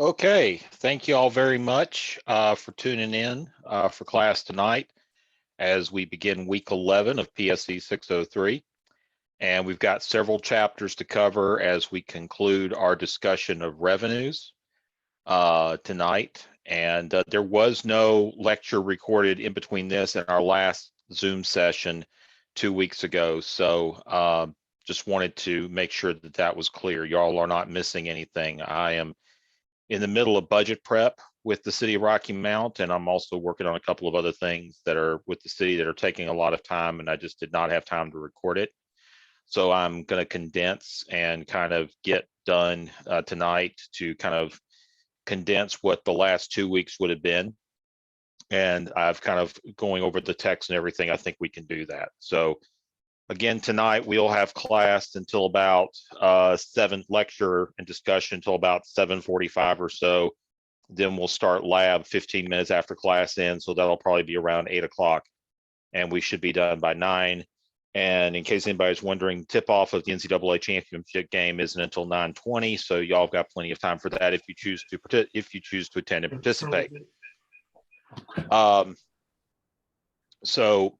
Okay, thank you all very much for tuning in for class tonight as we begin week 11 of PSE 603. And we've got several chapters to cover as we conclude our discussion of revenues tonight. And there was no lecture recorded in between this and our last Zoom session 2 weeks ago. So just wanted to make sure that that was clear. Y'all are not missing anything. I am in the middle of budget prep with the city of Rocky Mount, and I'm also working on a couple of other things that are with the city that are taking a lot of time, and I just did not have time to record it. So I'm going to condense and kind of get done tonight to kind of condense what the last 2 weeks would have been. And I've kind of going over the text and everything. I think we can do that. So again, tonight we'll have class until about 7 lecture and discussion until about 7:45 or so. Then we'll start lab 15 minutes after class ends. So that'll probably be around 8 o'clock. And we should be done by 9. And in case anybody's wondering, tip off of the NCAA championship game isn't until 9:20. So y'all got plenty of time for that if you choose to attend and participate. So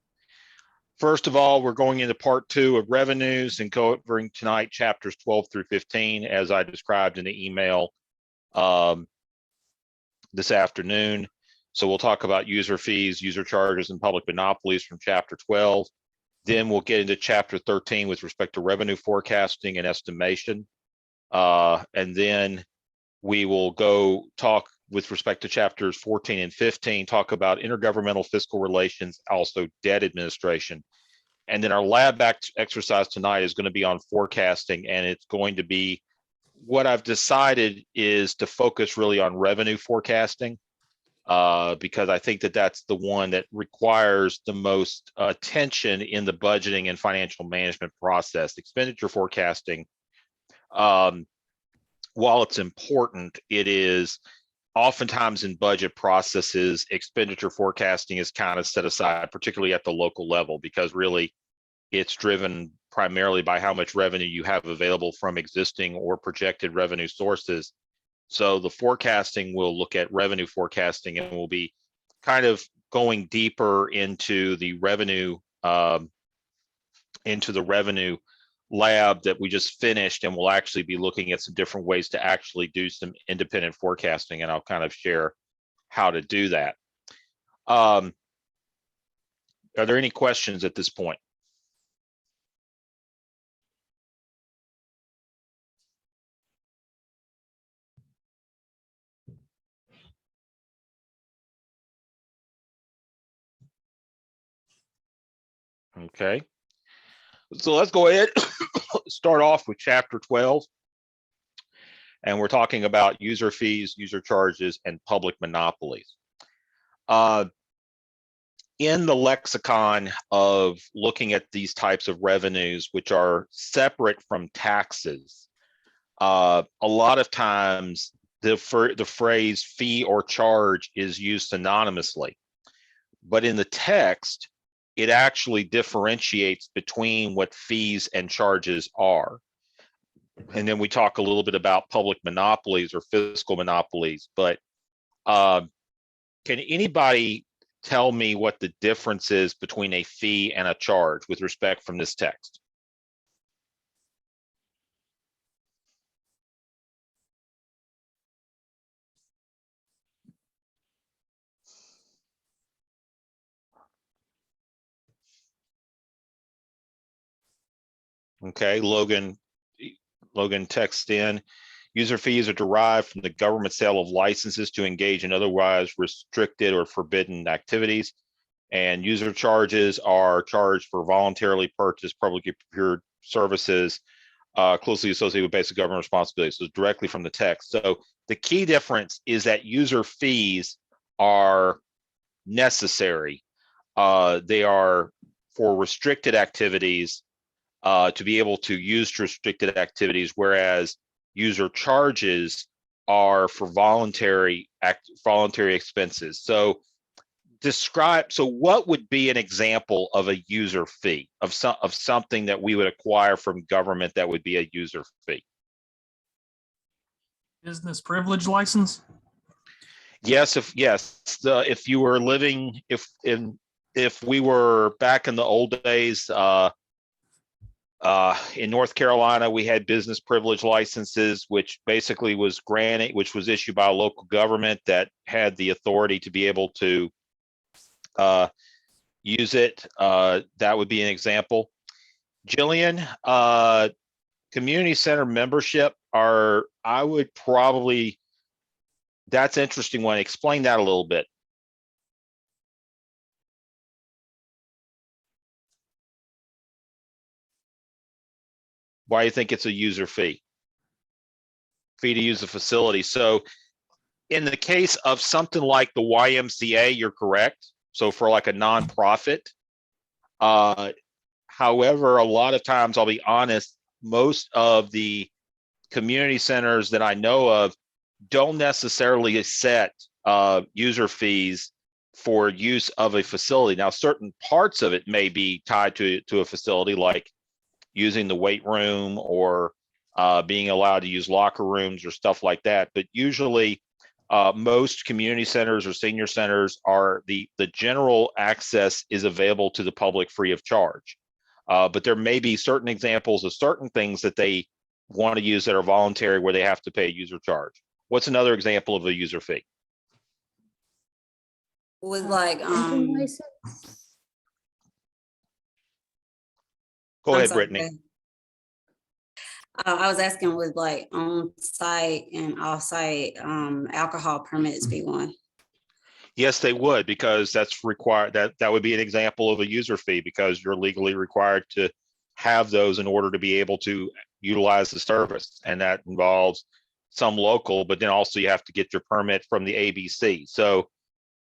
first of all, we're going into part 2 of revenues and covering tonight chapters 12 through 15, as I described in the email this afternoon. So we'll talk about user fees, user charges, and public monopolies from chapter 12. Then we'll get into chapter 13 with respect to revenue forecasting and estimation. And then we will go talk with respect to chapters 14 and 15, talk about intergovernmental fiscal relations, also debt administration. And then our lab exercise tonight is going to be on forecasting, and it's going to be, what I've decided is to focus really on revenue forecasting, because I think that that's the one that requires the most attention in the budgeting and financial management process. Expenditure forecasting, while it's important, it is oftentimes in budget processes, expenditure forecasting is kind of set aside, particularly at the local level, because really it's driven primarily by how much revenue you have available from existing or projected revenue sources. So the forecasting will look at revenue forecasting, and we'll be kind of going deeper into the revenue lab that we just finished, and we'll actually be looking at some different ways to actually do some independent forecasting, and I'll kind of share how to do that. Are there any questions at this point? Okay, so let's go ahead start off with chapter 12, and we're talking about user fees, user charges, and public monopolies. In the lexicon of looking at these types of revenues, which are separate from taxes, a lot of times the phrase fee or charge is used synonymously, but in the text, it actually differentiates between what fees and charges are. And then we talk a little bit about public monopolies or fiscal monopolies, but can anybody tell me what the difference is between a fee and a charge with respect from this text? Okay, Logan texts in, user fees are derived from the government sale of licenses to engage in otherwise restricted or forbidden activities, and user charges are charged for voluntarily purchased publicly procured services closely associated with basic government responsibilities. So directly from the text. So the key difference is that user fees are necessary. They are for restricted activities, to be able to use restricted activities, whereas user charges are for voluntary expenses. So what would be an example of a user fee of something that we would acquire from government that would be a user fee? Business privilege license? Yes, if you were living, if we were back in the old days, in North Carolina, we had business privilege licenses, which basically was granted, which was issued by a local government that had the authority to be able to use it. That would be an example. Jillian, community center membership are, I would probably, that's an interesting one. Explain that a little bit. Why do you think it's a user fee? Fee to use the facility. So in the case of something like the YMCA, you're correct. So for like a nonprofit, however, a lot of times, I'll be honest, most of the community centers that I know of don't necessarily set user fees for use of a facility. Now, certain parts of it may be tied to a facility, like using the weight room or being allowed to use locker rooms or stuff like that. But usually, most community centers or senior centers are the general access is available to the public free of charge. But there may be certain examples of certain things that they want to use that are voluntary where they have to pay a user charge. What's another example of a user fee? With like, Go I'm ahead, sorry, Brittany. I was asking with like on-site and off-site alcohol permits be one. Yes, they would, because that's required. That would be an example of a user fee, because you're legally required to have those in order to be able to utilize the service, and that involves some local, but then also you have to get your permit from the ABC. So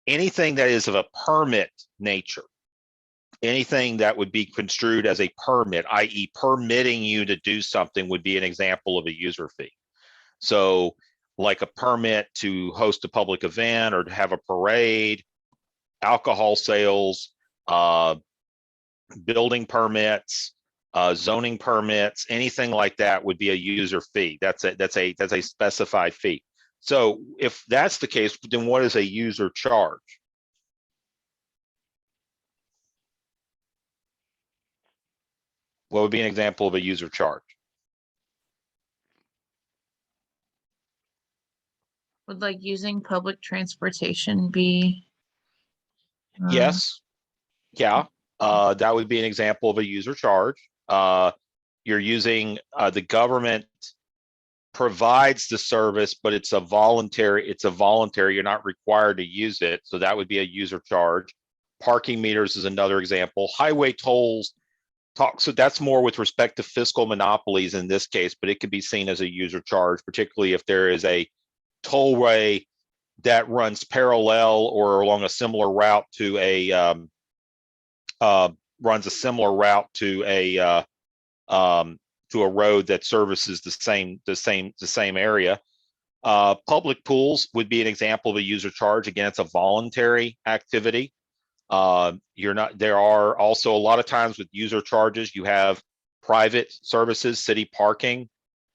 anything that is of a permit nature, anything that would be construed as a permit, i.e. permitting you to do something, would be an example of a user fee. So like a permit to host a public event or to have a parade, alcohol sales, building permits, zoning permits, anything like that would be a user fee. That's a specified fee. So if that's the case, then what is a user charge? What would be an example of a user charge? Would like using public transportation be? Yes. Yeah. That would be an example of a user charge. You're using the government provides the service, but it's a voluntary, you're not required to use it. So that would be a user charge. Parking meters is another example. Highway tolls, so that's more with respect to fiscal monopolies in this case, but it could be seen as a user charge, particularly if there is a tollway that runs parallel or along a similar route to a road that services the same area. Public pools would be an example of a user charge. Again, it's a voluntary activity. There are also a lot of times with user charges, you have private services. City parking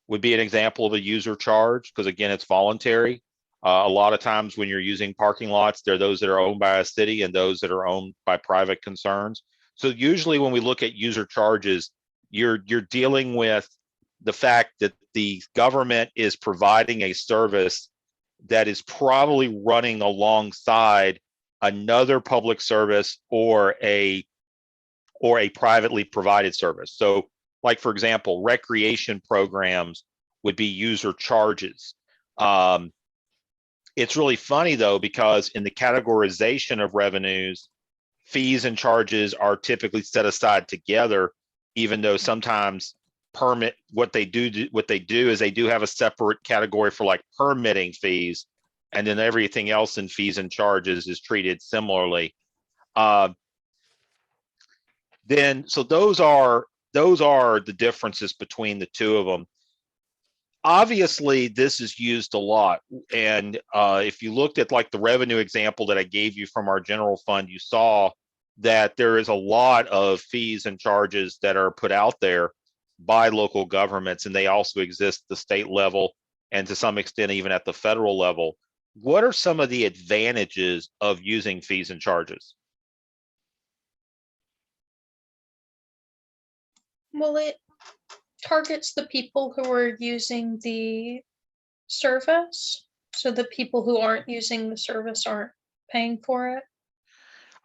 would be an example of a user charge, because again, it's voluntary. A lot of times when you're using parking lots, there are those that are owned by a city and those that are owned by private concerns. So usually when we look at user charges, you're dealing with the fact that the government is providing a service that is probably running alongside another public service or a privately provided service. So like, for example, recreation programs would be user charges. It's really funny though, because in the categorization of revenues, fees and charges are typically set aside together, even though sometimes what they do is they do have a separate category for like permitting fees, and then everything else in fees and charges is treated similarly. So those are the differences between the two of them. Obviously, this is used a lot, and if you looked at like the revenue example that I gave you from our general fund, you saw that there is a lot of fees and charges that are put out there by local governments, and they also exist at the state level. and to some extent even at the federal level, what are some of the advantages of using fees and charges? Well, it targets the people who are using the service. So the people who aren't using the service aren't paying for it.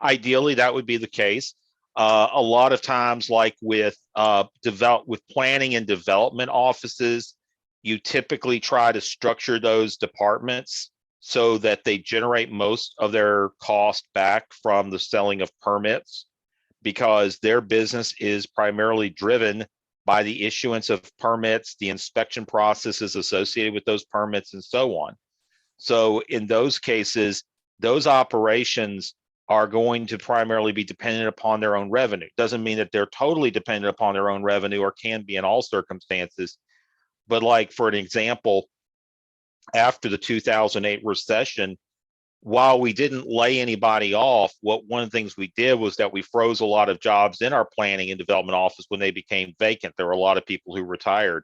Ideally, that would be the case. A lot of times, like with planning and development offices, you typically try to structure those departments so that they generate most of their cost back from the selling of permits, because their business is primarily driven by the issuance of permits, the inspection processes associated with those permits, and so on. So in those cases, those operations are going to primarily be dependent upon their own revenue. Doesn't mean that they're totally dependent upon their own revenue, or can be in all circumstances. But like, for an example, after the 2008 recession, while we didn't lay anybody off, one of the things we did was that we froze a lot of jobs in our planning and development office when they became vacant. There were a lot of people who retired.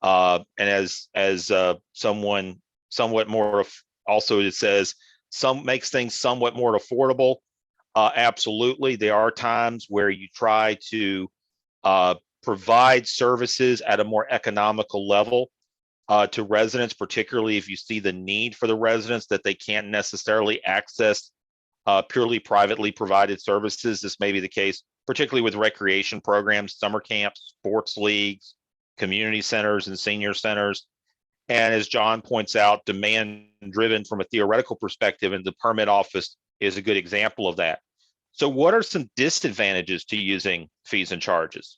And as someone somewhat more, also it says, some makes things somewhat more affordable. Absolutely, there are times where you try to provide services at a more economical level to residents, particularly if you see the need for the residents that they can't necessarily access purely privately provided services. This may be the case, particularly with recreation programs, summer camps, sports leagues, community centers, and senior centers. And as John points out, demand driven from a theoretical perspective, and the permit office is a good example of that. So what are some disadvantages to using fees and charges?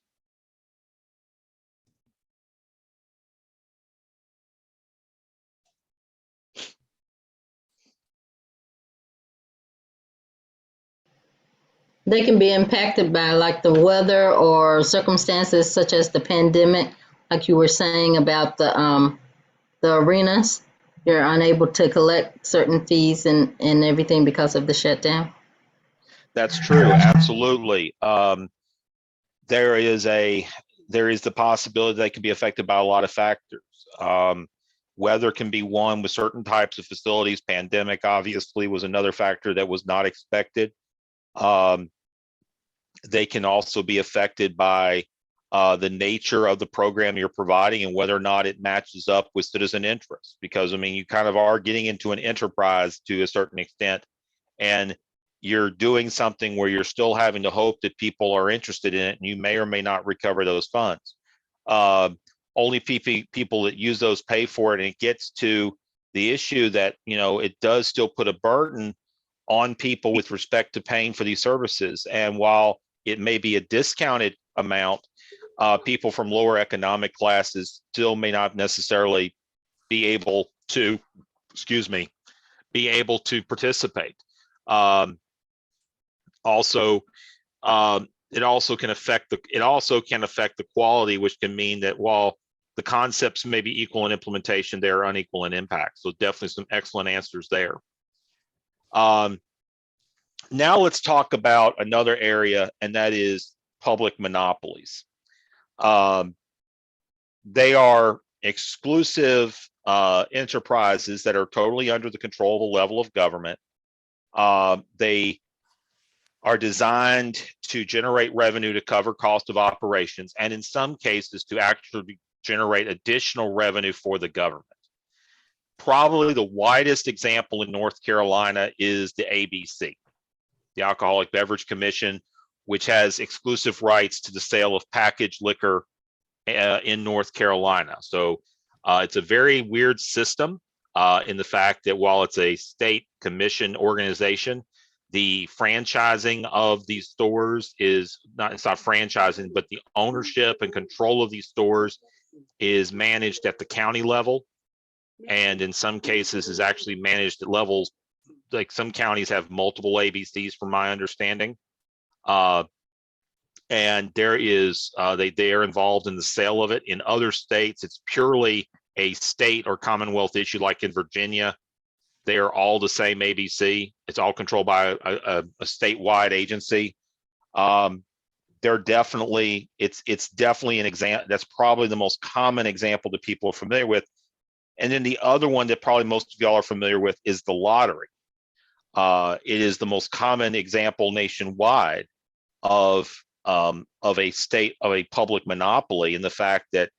They can be impacted by like the weather or circumstances such as the pandemic, like you were saying about the arenas. You're unable to collect certain fees and everything because of the shutdown. That's true, absolutely. There is the possibility they can be affected by a lot of factors. Weather can be one with certain types of facilities. Pandemic obviously was another factor that was not expected. They can also be affected by the nature of the program you're providing and whether or not it matches up with citizen interest. Because I mean, you kind of are getting into an enterprise to a certain extent, and you're doing something where you're still having to hope that people are interested in it, and you may or may not recover those funds. Only people that use those pay for it, and it gets to the issue that, you know, it does still put a burden on people with respect to paying for these services. And while it may be a discounted amount, people from lower economic classes still may not necessarily be able to, be able to participate. Also, it also can affect the quality, which can mean that while the concepts may be equal in implementation, they are unequal in impact. So definitely some excellent answers there. Now let's talk about another area, and that is public monopolies. They are exclusive enterprises that are totally under the control of a level of government. They are designed to generate revenue to cover cost of operations, and in some cases to actually generate additional revenue for the government. Probably the widest example in North Carolina is the ABC, the Alcoholic Beverage Commission, which has exclusive rights to the sale of packaged liquor in North Carolina. So it's a very weird system in the fact that while it's a state commission organization, the franchising of these stores it's not franchising, but the ownership and control of these stores is managed at the county level. And in some cases is actually managed at levels, like some counties have multiple ABCs from my understanding. And there is, they are involved in the sale of it. In other states, it's purely a state or commonwealth issue, like in Virginia. They are all the same ABC. It's all controlled by a statewide agency. They're definitely, it's definitely an example. That's probably the most common example that people are familiar with. And then the other one that probably most of y'all are familiar with is the lottery. It is the most common example nationwide of a state of a public monopoly, in the fact that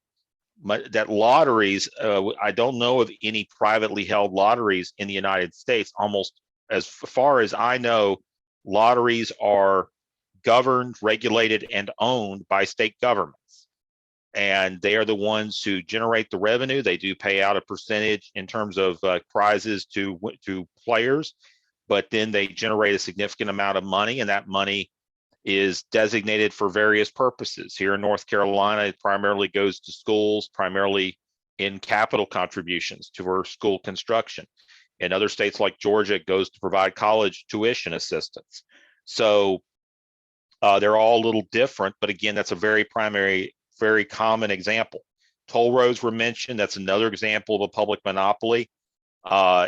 that lotteries, I don't know of any privately held lotteries in the United States. Almost as far as I know, lotteries are governed, regulated, and owned by state governments. And they are the ones who generate the revenue. They do pay out a percentage in terms of prizes to players, but then they generate a significant amount of money, and that money is designated for various purposes. Here in North Carolina, it primarily goes to schools, primarily in capital contributions to our school construction. In other states like Georgia, it goes to provide college tuition assistance. So they're all a little different, but again, that's a very common example. Toll roads were mentioned. That's another example of a public monopoly,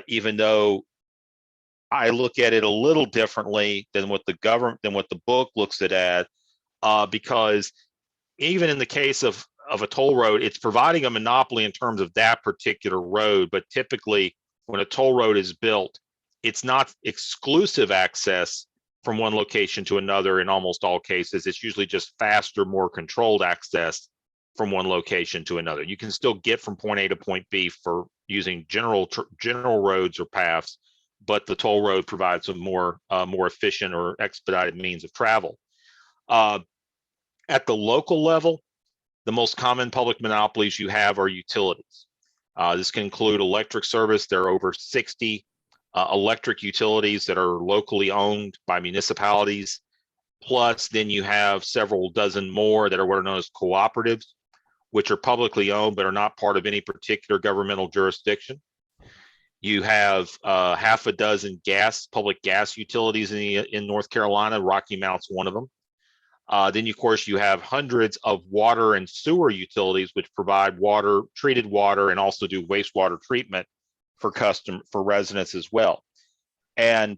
even though I look at it a little differently than what the book looks at it as, because even in the case of a toll road, it's providing a monopoly in terms of that particular road. But typically, when a toll road is built, it's not exclusive access from one location to another. In almost all cases, it's usually just faster, more controlled access from one location to another. You can still get from point A to point B for using general roads or paths, but the toll road provides a more efficient or expedited means of travel. At the local level, the most common public monopolies you have are utilities. This can include electric service. There are over 60 electric utilities that are locally owned by municipalities. Plus, then you have several dozen more that are what are known as cooperatives, which are publicly owned but are not part of any particular governmental jurisdiction. You have half a dozen public gas utilities in North Carolina. Rocky Mount's one of them. Then, of course, you have hundreds of water and sewer utilities, which provide treated water, and also do wastewater treatment for residents as well. And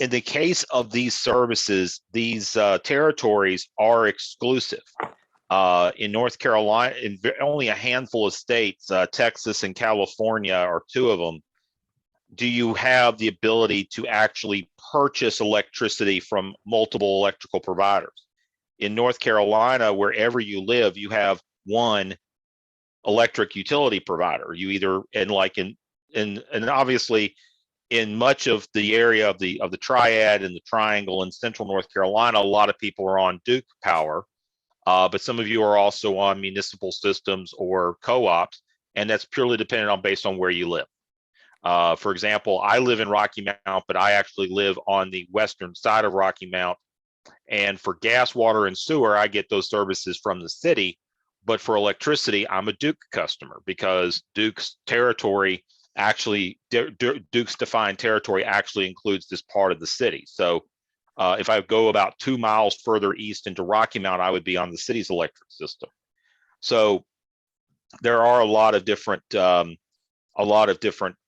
in the case of these services, these territories are exclusive. In North Carolina, in only a handful of states, Texas and California are two of them, do you have the ability to actually purchase electricity from multiple electrical providers. In North Carolina, wherever you live, you have one electric utility provider. You either, and obviously in much of the area of the Triad and the Triangle in central North Carolina, a lot of people are on Duke Power. But some of you are also on municipal systems or co-ops, and that's purely dependent based on where you live. For example, I live in Rocky Mount, but I actually live on the western side of Rocky Mount. And for gas, water, and sewer, I get those services from the city. But for electricity, I'm a Duke customer, because Duke's territory actually, Duke's defined territory actually includes this part of the city. So if I go about 2 miles further east into Rocky Mount, I would be on the city's electric system. So there are a lot of different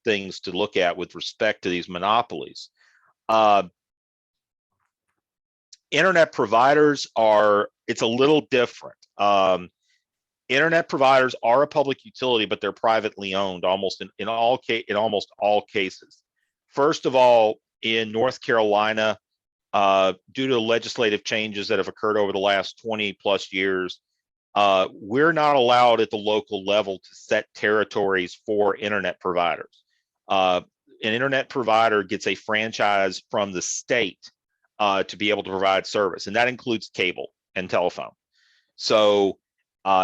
things to look at with respect to these monopolies. Internet providers it's a little different. Internet providers are a public utility, but they're privately owned in almost all cases. First of all, in North Carolina, due to legislative changes that have occurred over the last 20 plus years, we're not allowed at the local level to set territories for internet providers. An internet provider gets a franchise from the state to be able to provide service, and that includes cable and telephone. So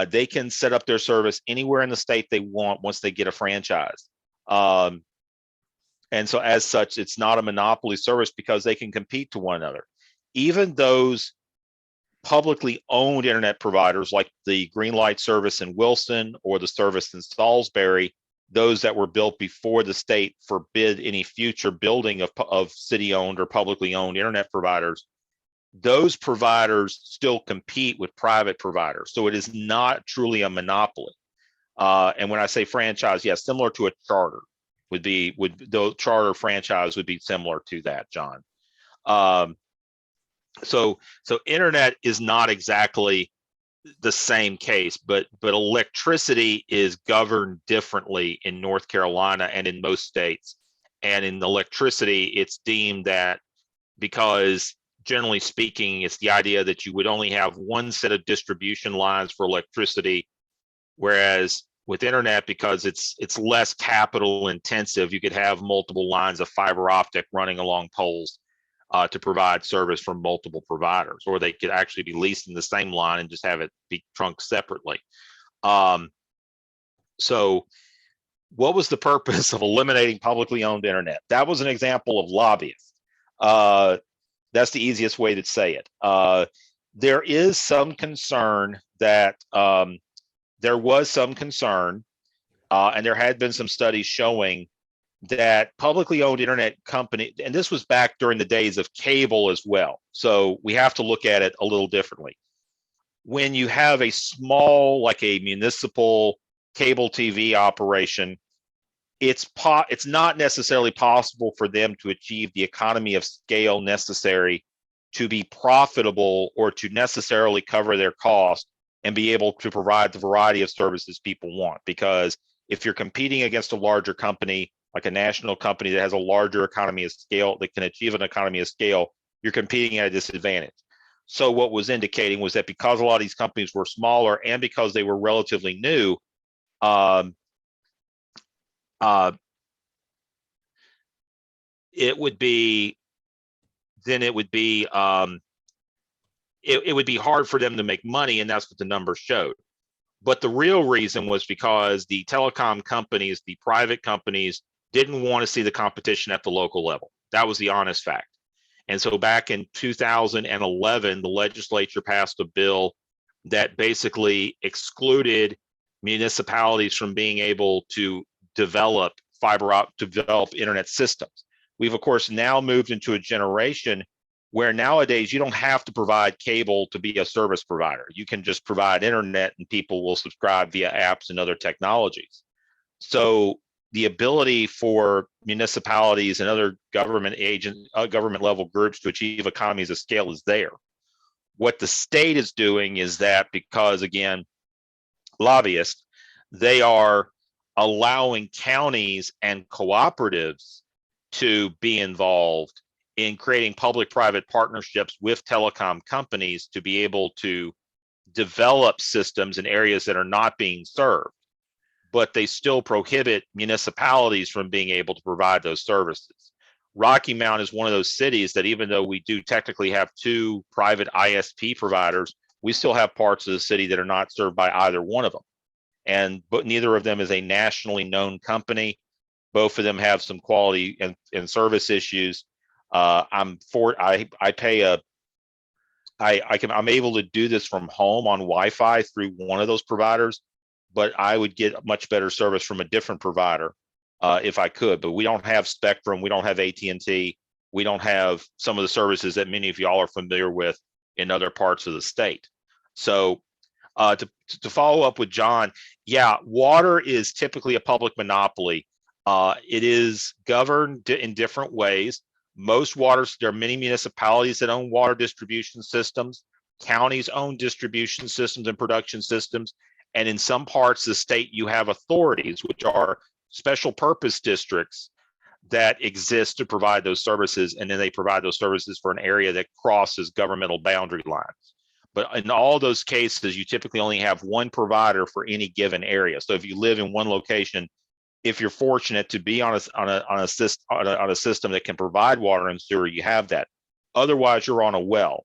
they can set up their service anywhere in the state they want once they get a franchise. And so as such, it's not a monopoly service because they can compete to one another. Even those publicly owned internet providers like the Greenlight service in Wilson or the service in Salisbury, those that were built before the state forbid any future building of city-owned or publicly owned internet providers, those providers still compete with private providers. So it is not truly a monopoly. And when I say franchise, yes, similar to a charter the charter franchise would be similar to that, John. So internet is not exactly the same case, but electricity is governed differently in North Carolina and in most states. And in electricity, it's deemed that, because generally speaking, it's the idea that you would only have one set of distribution lines for electricity, whereas with internet, because it's less capital intensive, you could have multiple lines of fiber optic running along poles to provide service from multiple providers, or they could actually be leased in the same line and just have it be trunked separately. So what was the purpose of eliminating publicly owned internet? That was an example of lobbyists. That's the easiest way to say it. There is some concern that there was some concern, and there had been some studies showing that publicly owned internet company, and this was back during the days of cable as well. So we have to look at it a little differently. When you have a small, like a municipal cable TV operation, it's not necessarily possible for them to achieve the economy of scale necessary to be profitable or to necessarily cover their cost and be able to provide the variety of services people want. Because if you're competing against a larger company, like a national company that has a larger economy of scale, that can achieve an economy of scale, you're competing at a disadvantage. So what was indicating was that because a lot of these companies were smaller and because they were relatively new, it would be hard for them to make money, and that's what the numbers showed. But the real reason was because the telecom companies, the private companies, didn't want to see the competition at the local level. That was the honest fact. And so back in 2011, the legislature passed a bill that basically excluded municipalities from being able to develop develop internet systems. We've of course now moved into a generation where nowadays you don't have to provide cable to be a service provider. You can just provide internet and people will subscribe via apps and other technologies. So the ability for municipalities and other government government level groups to achieve economies of scale is there. What the state is doing is that, because again, lobbyists, they are allowing counties and cooperatives to be involved in creating public-private partnerships with telecom companies to be able to develop systems in areas that are not being served, but they still prohibit municipalities from being able to provide those services. Rocky Mount is one of those cities that, even though we do technically have two private ISP providers, we still have parts of the city that are not served by either one of them. But neither of them is a nationally known company. Both of them have some quality and service issues. I'm able to do this from home on Wi-Fi through one of those providers, but I would get much better service from a different provider if I could. But we don't have Spectrum, we don't have AT&T, we don't have some of the services that many of y'all are familiar with in other parts of the state. So to follow up with John, yeah, water is typically a public monopoly. It is governed in different ways. There are many municipalities that own water distribution systems. Counties own distribution systems and production systems. And in some parts of the state, you have authorities, which are special purpose districts that exist to provide those services. And then they provide those services for an area that crosses governmental boundary lines. But in all those cases, you typically only have one provider for any given area. So if you live in one location, if you're fortunate to be on a system that can provide water and sewer, you have that. Otherwise, you're on a well,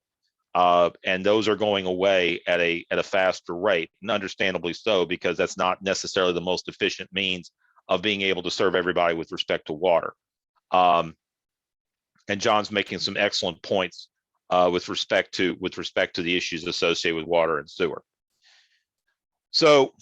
and those are going away at a faster rate, and understandably so, because that's not necessarily the most efficient means of being able to serve everybody with respect to water. And John's making some excellent points with respect to the issues associated with water and sewer. So,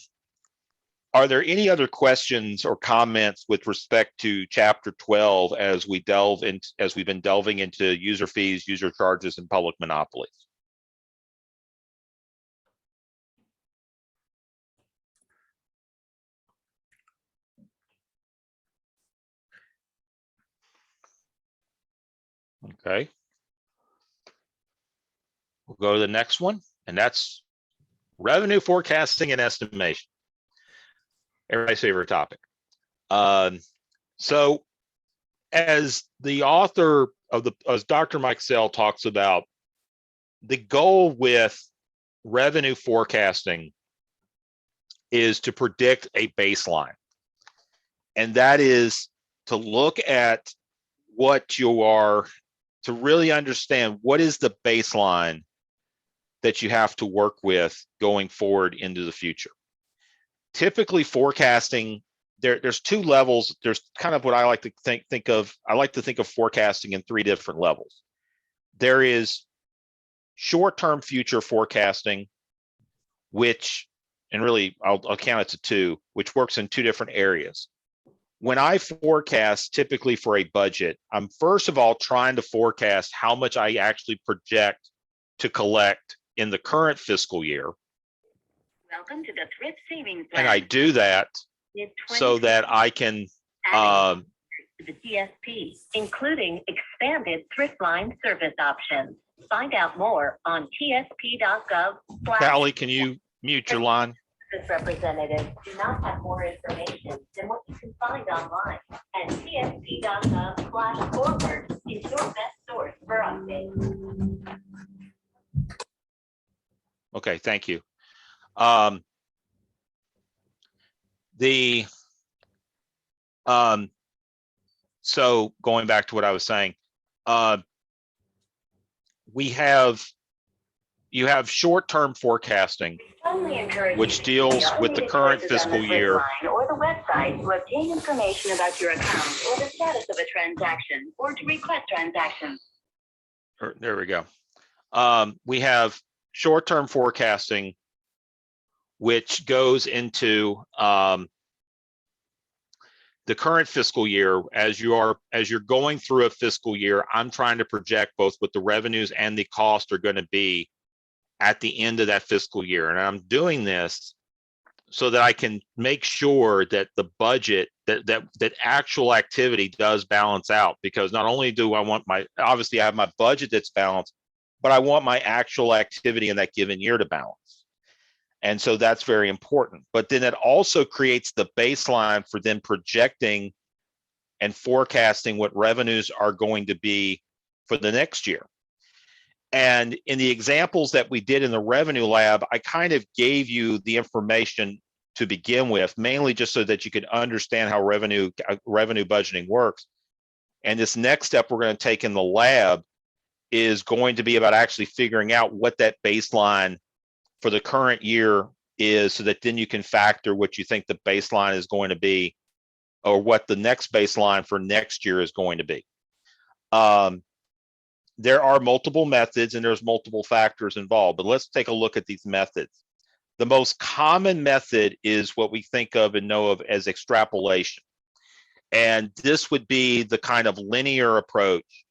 are there any other questions or comments with respect to Chapter 12 as we've been delving into user fees, user charges, and public monopolies? Okay. We'll go to the next one, and that's Revenue forecasting and estimation. Everybody's favorite topic. So as the author of as Dr. Mike Sell talks about, the goal with revenue forecasting is to predict a baseline. And that is to look at what you are, to really understand what is the baseline that you have to work with going forward into the future. Typically forecasting, there's two levels. There's kind of what I like to think of. I like to think of forecasting in three different levels. There is short-term future forecasting, which, and really I'll count it to two, which works in two different areas. When I forecast typically for a budget, I'm first of all trying to forecast how much I actually project to collect in the current fiscal year. Welcome to the Thrift Savings Plan. And I do that so that I can the TSP, including expanded thrift line service options. Find out more on tsp.gov. Callie, can you mute your line? Representatives do not have more information than what you can find online, and tsp.gov/forward is your best source for updates. Okay, thank you. So going back to what I was saying, you have short-term forecasting, which deals with the current fiscal year. Or the website to obtain information about your account or the status of a transaction or to request transactions. There we go. We have short-term forecasting, which goes into the current fiscal year. As you're going through a fiscal year, I'm trying to project both what the revenues and the cost are going to be at the end of that fiscal year. And I'm doing this so that I can make sure that the budget, that actual activity does balance out, because not only do I want obviously I have my budget that's balanced, but I want my actual activity in that given year to balance. And so that's very important. But then it also creates the baseline for then projecting and forecasting what revenues are going to be for the next year. And in the examples that we did in the revenue lab, I kind of gave you the information to begin with, mainly just so that you could understand how revenue budgeting works. And this next step we're going to take in the lab is going to be about actually figuring out what that baseline for the current year is, so that then you can factor what you think the baseline is going to be, or what the next baseline for next year is going to be. There are multiple methods and there's multiple factors involved, but let's take a look at these methods. The most common method is what we think of and know of as extrapolation. And this would be the kind of linear approach,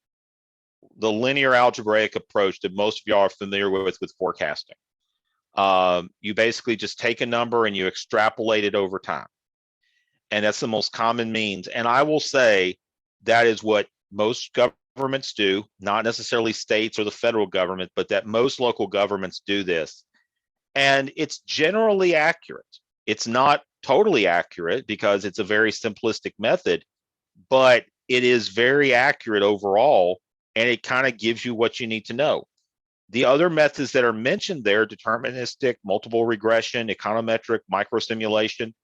the linear algebraic approach that most of y'all are familiar with forecasting. You basically just take a number and you extrapolate it over time. And that's the most common means. And I will say that is what most governments do, not necessarily states or the federal government, but that most local governments do this. And it's generally accurate. It's not totally accurate because it's a very simplistic method, but it is very accurate overall, and it kind of gives you what you need to know. The other methods that are mentioned there, deterministic, multiple regression, econometric, microsimulation,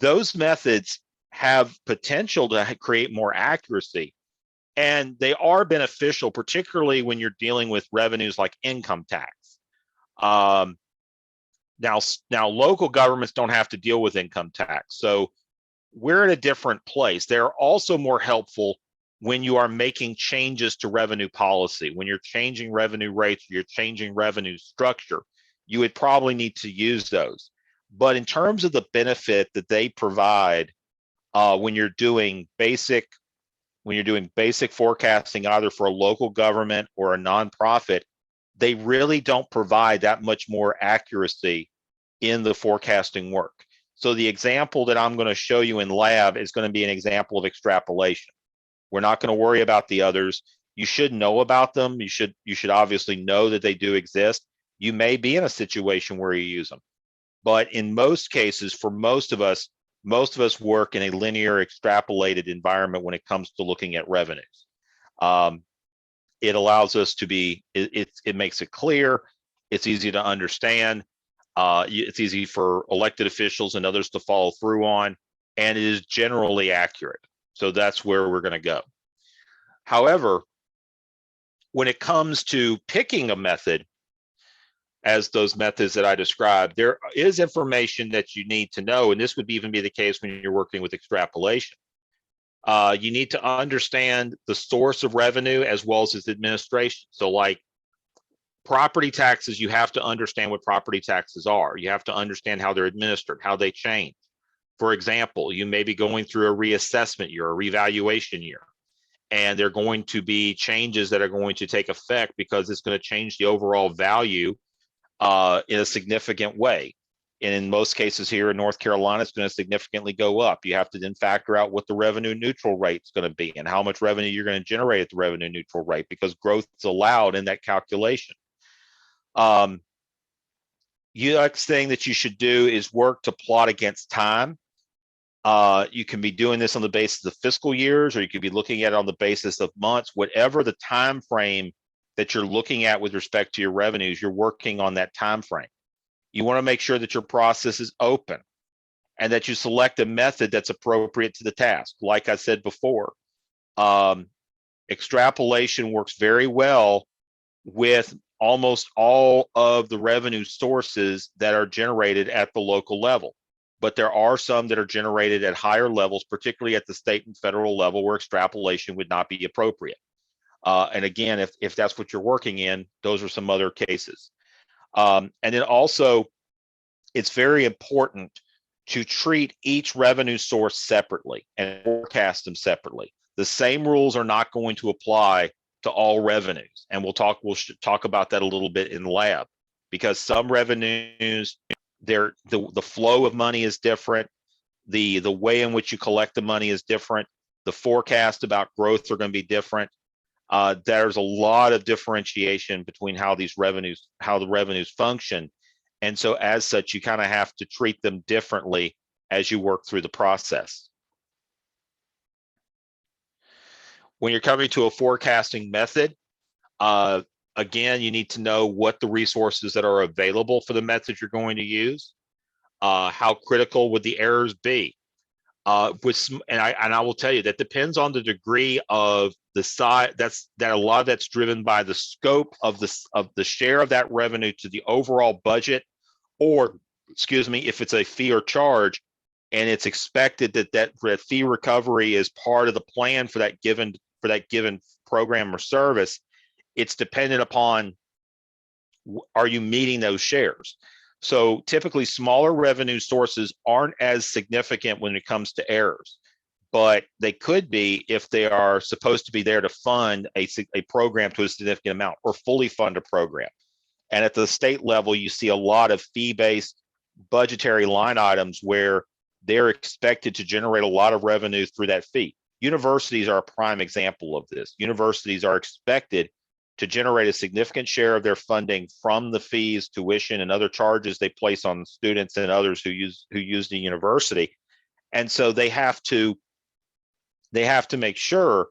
those methods have potential to create more accuracy. And they are beneficial, particularly when you're dealing with revenues like income tax. Now local governments don't have to deal with income tax. So we're in a different place. They're also more helpful when you are making changes to revenue policy. When you're changing revenue rates, you're changing revenue structure, you would probably need to use those. But in terms of the benefit that they provide when you're doing basic forecasting, either for a local government or a nonprofit, they really don't provide that much more accuracy in the forecasting work. So the example that I'm going to show you in lab is going to be an example of extrapolation. We're not going to worry about the others. You should know about them. You should obviously know that they do exist. you may be in a situation where you use them. But in most cases, for most of us work in a linear extrapolated environment when it comes to looking at revenues. It allows us to be, it makes it clear, it's easy to understand, it's easy for elected officials and others to follow through on, and it is generally accurate. So that's where we're going to go. However, when it comes to picking a method, as those methods that I described, there is information that you need to know, and this would even be the case when you're working with extrapolation. You need to understand the source of revenue as well as its administration. So like property taxes, you have to understand what property taxes are. You have to understand how they're administered, how they change. For example, you may be going through a reassessment year, a revaluation year, and there are going to be changes that are going to take effect because it's going to change the overall value in a significant way. And in most cases here in North Carolina, it's going to significantly go up. You have to then factor out what the revenue neutral rate is going to be and how much revenue you're going to generate at the revenue neutral rate, because growth is allowed in that calculation. The next thing that you should do is work to plot against time. You can be doing this on the basis of fiscal years, or you could be looking at it on the basis of months. Whatever the time frame that you're looking at with respect to your revenues, you're working on that time frame. You want to make sure that your process is open and that you select a method that's appropriate to the task. Like I said before, extrapolation works very well with almost all of the revenue sources that are generated at the local level. But there are some that are generated at higher levels, particularly at the state and federal level, where extrapolation would not be appropriate. And again, if that's what you're working in, those are some other cases. And then also, it's very important to treat each revenue source separately and forecast them separately. The same rules are not going to apply to all revenues. And we'll talk about that a little bit in lab, because some revenues, the flow of money is different. The way in which you collect the money is different. The forecast about growth are going to be different. There's a lot of differentiation between how the revenues function. And so as such, you kind of have to treat them differently as you work through the process. When you're coming to a forecasting method, again, you need to know what the resources that are available for the method you're going to use. How critical would the errors be? And I will tell you that depends on the degree of the size. That a lot of that's driven by the scope of the share of that revenue to the overall budget, or excuse me, if it's a fee or charge, and it's expected that fee recovery is part of the plan for that given program or service. It's dependent upon, are you meeting those shares? So typically smaller revenue sources aren't as significant when it comes to errors, but they could be if they are supposed to be there to fund a program to a significant amount or fully fund a program. And at the state level, you see a lot of fee-based budgetary line items where they're expected to generate a lot of revenue through that fee. Universities are a prime example of this. Universities are expected to generate a significant share of their funding from the fees, tuition, and other charges they place on students and others who use the university. And so they have to make sure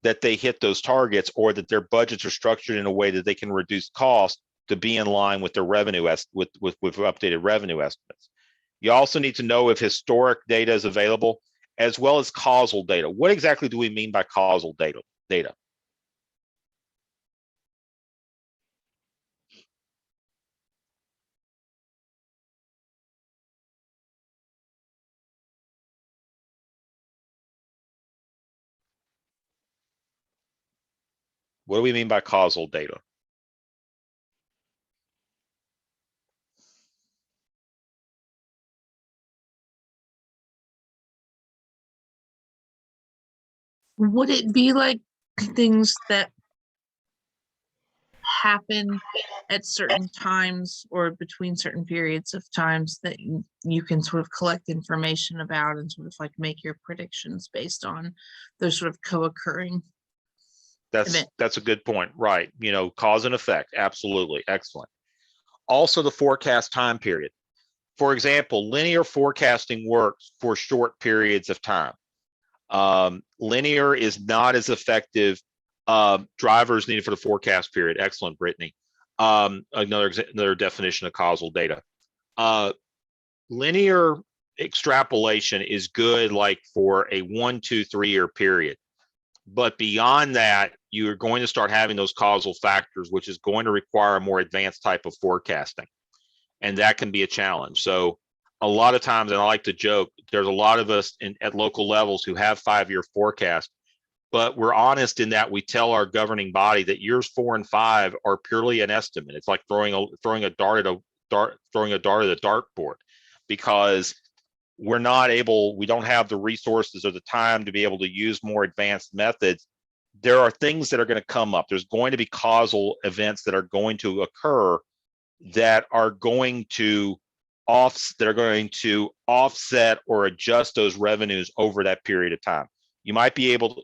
that they hit those targets, or that their budgets are structured in a way that they can reduce costs to be in line with their revenue with updated revenue estimates. You also need to know if historic data is available, as well as causal data. What exactly do we mean by causal data? What do we mean by causal data? Would it be like things that happen at certain times or between certain periods of times that you can sort of collect information about and sort of like make your predictions based on those sort of co-occurring? That's a good point, right? Cause and effect, absolutely, excellent. Also the forecast time period. For example, linear forecasting works for short periods of time. Linear is not as effective. Drivers needed for the forecast period. Excellent, Brittany. Another definition of causal data. Linear extrapolation is good like for a 1, 2, 3 year period. But beyond that, you're going to start having those causal factors, which is going to require a more advanced type of forecasting. And that can be a challenge. So a lot of times, and I like to joke, there's a lot of us at local levels who have 5-year forecasts, but we're honest in that we tell our governing body that years 4 and 5 are purely an estimate. It's like throwing a dart at a dartboard, because we don't have the resources or the time to be able to use more advanced methods. There are things that are going to come up. There's going to be causal events that are going to occur that are going to offset or adjust those revenues over that period of time. You might be able to,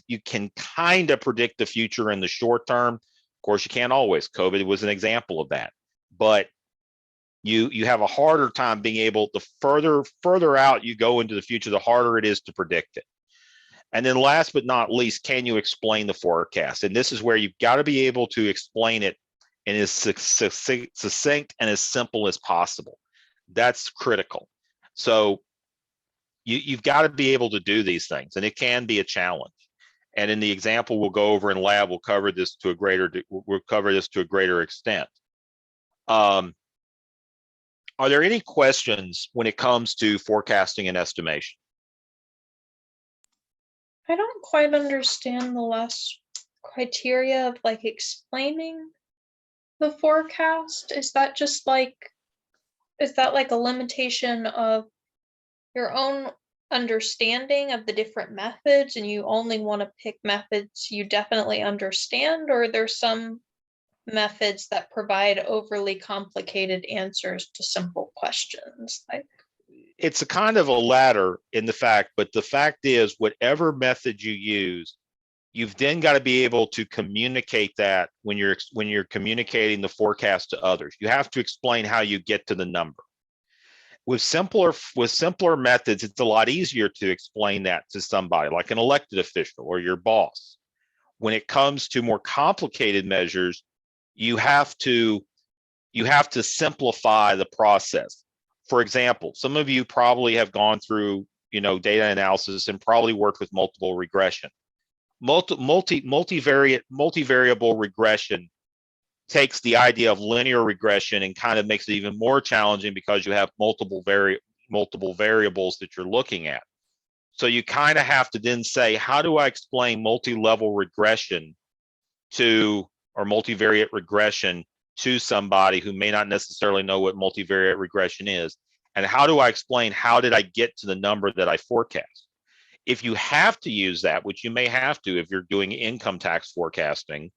you can kind of predict the future in the short term. Of course, you can't always. COVID was an example of that. But you have a harder time being able to further out you go into the future, the harder it is to predict it. And then last but not least, can you explain the forecast? And this is where you've got to be able to explain it in as succinct and as simple as possible. That's critical. So you've got to be able to do these things, and it can be a challenge. And in the example we'll go over in lab, we'll cover this to a greater extent. Are there any questions when it comes to forecasting and estimation? I don't quite understand the last criteria of like explaining the forecast. Is that like a limitation of your own understanding of the different methods, and you only want to pick methods you definitely understand, or there's some methods that provide overly complicated answers to simple questions? Like, It's a kind of a ladder in the fact, but the fact is, whatever method you use, you've then got to be able to communicate that when you're communicating the forecast to others. You have to explain how you get to the number. With simpler methods, it's a lot easier to explain that to somebody like an elected official or your boss. When it comes to more complicated measures, you have to simplify the process. For example, some of you probably have gone through, data analysis and probably worked with multiple regression. Multivariable regression takes the idea of linear regression and kind of makes it even more challenging because you have multiple variables that you're looking at. So you kind of have to then say, how do I explain multi-level regression or multivariate regression to somebody who may not necessarily know what multivariate regression is? And how do I explain how did I get to the number that I forecast? If you have to use that, which you may have to if you're doing income tax forecasting,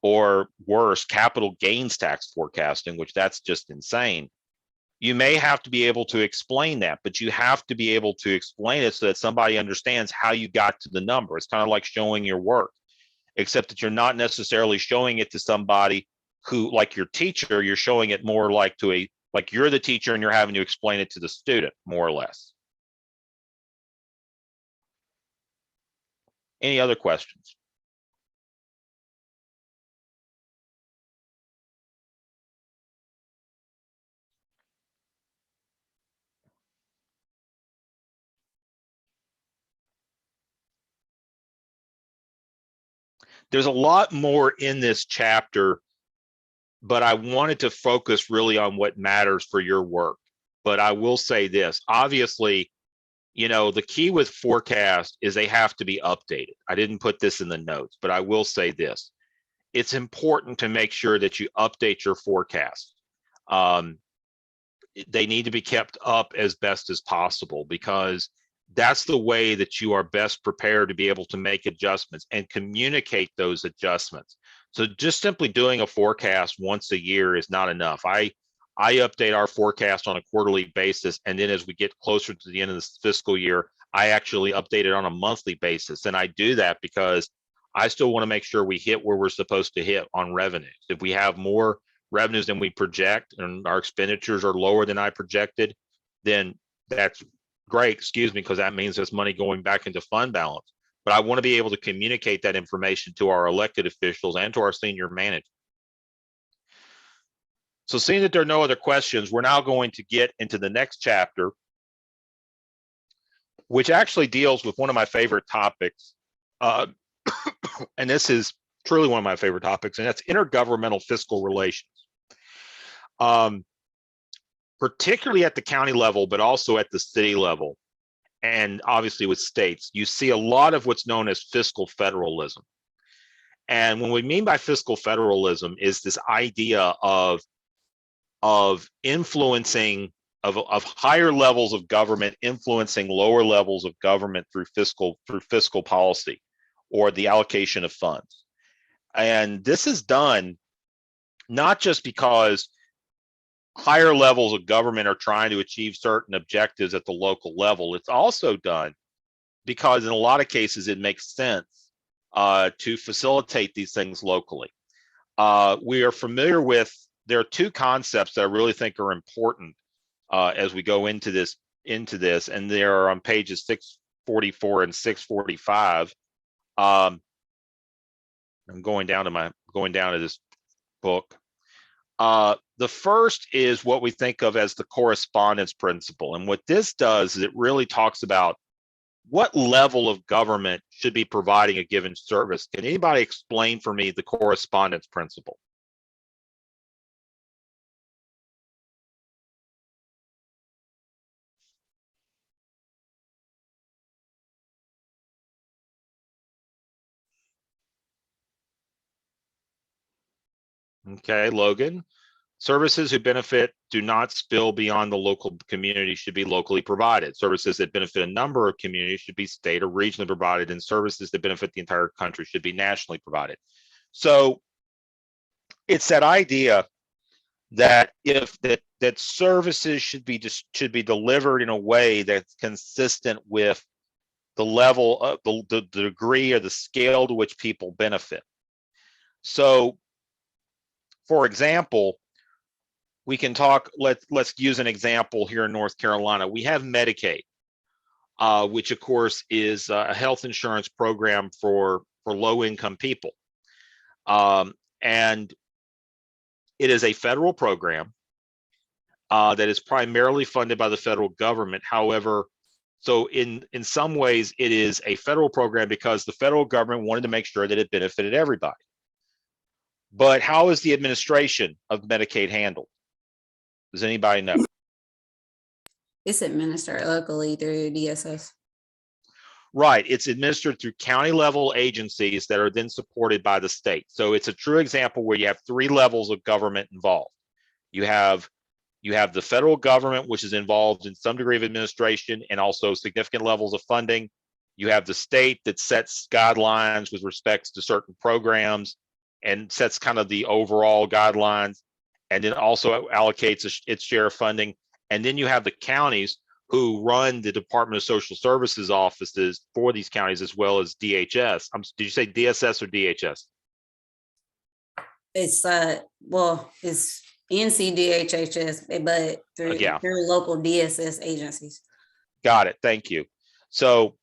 or worse, capital gains tax forecasting, which that's just insane, you may have to be able to explain that, but you have to be able to explain it so that somebody understands how you got to the number. It's kind of like showing your work, except that you're not necessarily showing it to somebody who, like your teacher, you're showing it more like like you're the teacher and you're having to explain it to the student, more or less. Any other questions? There's a lot more in this chapter, but I wanted to focus really on what matters for your work. But I will say this, obviously, the key with forecast is they have to be updated. I didn't put this in the notes, but I will say this. It's important to make sure that you update your forecast. They need to be kept up as best as possible, because that's the way that you are best prepared to be able to make adjustments and communicate those adjustments. So just simply doing a forecast once a year is not enough. I update our forecast on a quarterly basis, and then as we get closer to the end of the fiscal year, I actually update it on a monthly basis. And I do that because I still want to make sure we hit where we're supposed to hit on revenues. If we have more revenues than we project and our expenditures are lower than I projected, then that's great, excuse me, because that means there's money going back into fund balance. But I want to be able to communicate that information to our elected officials and to our senior management. So seeing that there are no other questions, we're now going to get into the next chapter, which actually deals with one of my favorite topics. And this is truly one of my favorite topics, and that's intergovernmental fiscal relations. Particularly at the county level, but also at the city level, and obviously with states, you see a lot of what's known as fiscal federalism. And what we mean by fiscal federalism is this idea of influencing, of higher levels of government influencing lower levels of government through fiscal policy or the allocation of funds. And this is done not just because higher levels of government are trying to achieve certain objectives at the local level. It's also done because in a lot of cases it makes sense to facilitate these things locally. We are familiar with, there are two concepts that I really think are important as we go into this, and they are on pages 644 and 645. I'm going down to this book. The first is what we think of as the correspondence principle. And what this does is it really talks about what level of government should be providing a given service. Can anybody explain for me the correspondence principle? Okay, Logan. Services who benefit do not spill beyond the local community should be locally provided. Services that benefit a number of communities should be state or regionally provided, and services that benefit the entire country should be nationally provided. So it's that idea that that services should be delivered in a way that's consistent with the level of the degree or the scale to which people benefit. So, for example, we can talk, let's use an example here in North Carolina. We have Medicaid, which of course is a health insurance program for low income people. And it is a federal program that is primarily funded by the federal government. However, so in some ways it is a federal program because the federal government wanted to make sure that it benefited everybody. But how is the administration of Medicaid handled? Does anybody know? It's administered locally through DSS. Right, it's administered through county level agencies that are then supported by the state. So it's a true example where you have three levels of government involved. You have the federal government, which is involved in some degree of administration and also significant levels of funding. You have the state that sets guidelines with respects to certain programs and sets kind of the overall guidelines, and then also allocates its share of funding. And then you have the counties who run the Department of Social Services offices for these counties, as well as DHS. Did you say DSS or DHS? It's well, it's NCDHHS, but through local DSS agencies. Got it. Thank you. So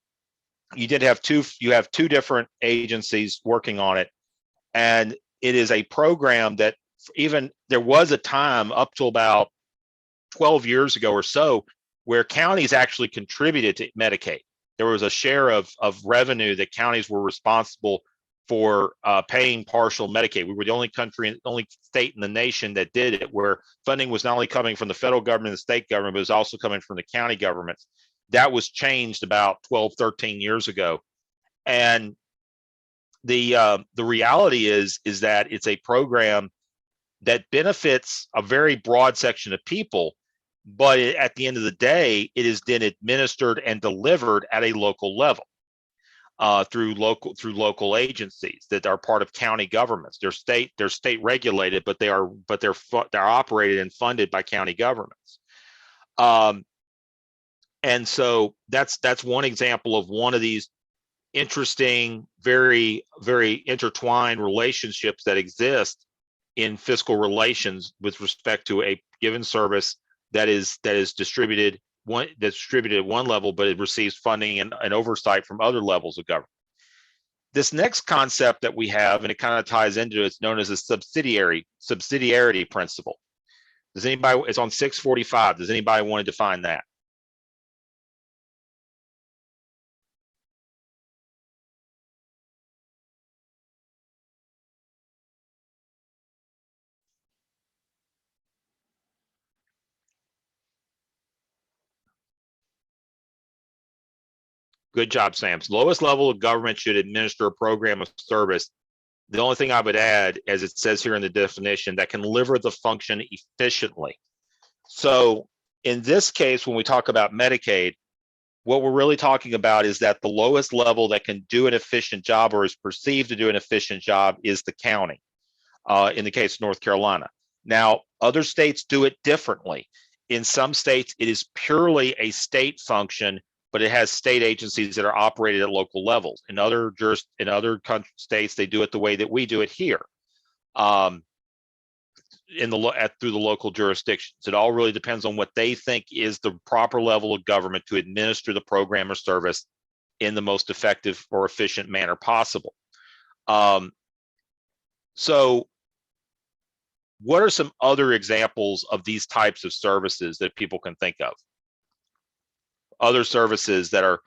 you have two different agencies working on it, and it is a program that even there was a time up to about 12 years ago or so where counties actually contributed to Medicaid. There was a share of revenue that counties were responsible for paying partial Medicaid. We were the only state in the nation that did it, where funding was not only coming from the federal government and the state government, but it was also coming from the county governments. That was changed about 12, 13 years ago. And the reality is that it's a program that benefits a very broad section of people, but at the end of the day, it is then administered and delivered at a local level through local agencies that are part of county governments. They're state regulated, but they're operated and funded by county governments. And so that's one example of one of these interesting, very, very intertwined relationships that exist in fiscal relations with respect to a given service that is distributed at one level, but it receives funding and oversight from other levels of government. This next concept that we have, and it kind of ties into it, it's known as a subsidiarity principle. Does anybody, it's on 645. Does anybody want to define that? Good job, Sam. Lowest level of government should administer a program of service. The only thing I would add, as it says here in the definition, that can deliver the function efficiently. So in this case, when we talk about Medicaid, what we're really talking about is that the lowest level that can do an efficient job or is perceived to do an efficient job is the county, in the case of North Carolina. Now, other states do it differently. In some states, it is purely a state function, but it has state agencies that are operated at local levels. In other states, they do it the way that we do it here, through the local jurisdictions. It all really depends on what they think is the proper level of government to administer the program or service in the most effective or efficient manner possible. So what are some other examples of these types of services that people can think of? Other services that are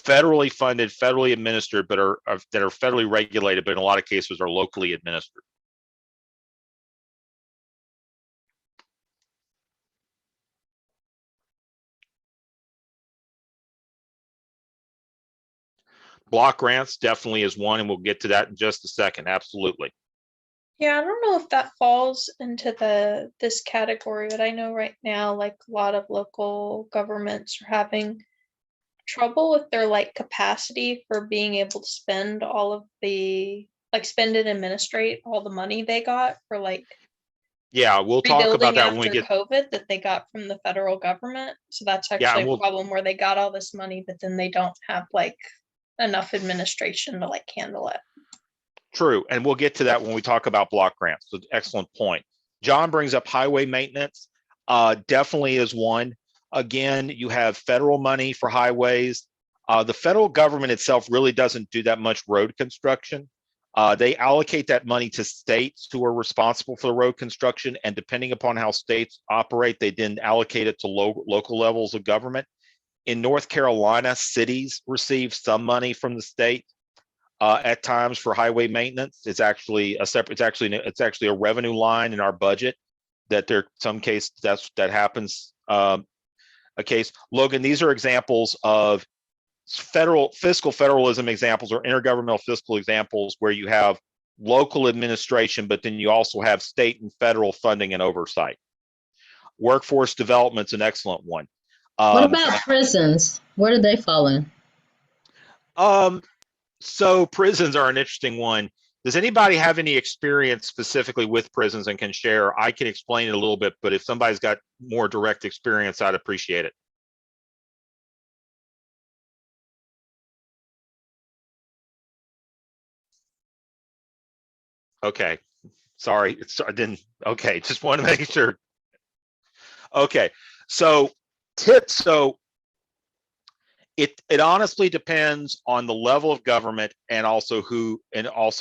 federally funded, federally administered, but that are federally regulated, but in a lot of cases are locally administered. Block grants definitely is one, and we'll get to that in just a second. Absolutely. Yeah, I don't know if that falls into this category, but I know right now, like a lot of local governments are having trouble with their like capacity for being able to spend all of the spend and administrate all the money they got for like Yeah, we'll talk about rebuilding that when we after get. COVID that they got from the federal government. So that's Yeah, actually and a we'll. problem where they got all this money, but then they don't have like enough administration to like handle it. True, and we'll get to that when we talk about block grants. So excellent point. John brings up highway maintenance. Definitely is one. Again, you have federal money for highways. The federal government itself really doesn't do that much road construction. They allocate that money to states who are responsible for the road construction, and depending upon how states operate, they then allocate it to local levels of government. In North Carolina, cities receive some money from the state at times for highway maintenance. It's actually a separate. It's actually a revenue line in our budget that there some case that happens. A case, Logan. These are examples of fiscal federalism examples or intergovernmental fiscal examples where you have local administration, but then you also have state and federal funding and oversight. Workforce development's an excellent one. What about prisons? Where do they fall in? So prisons are an interesting one. Does anybody have any experience specifically with prisons and can share? I can explain it a little bit, but if somebody's got more direct experience, I'd appreciate it. Okay, sorry, I didn't. Okay, just want to make sure. Okay, so it honestly depends on the level of government and also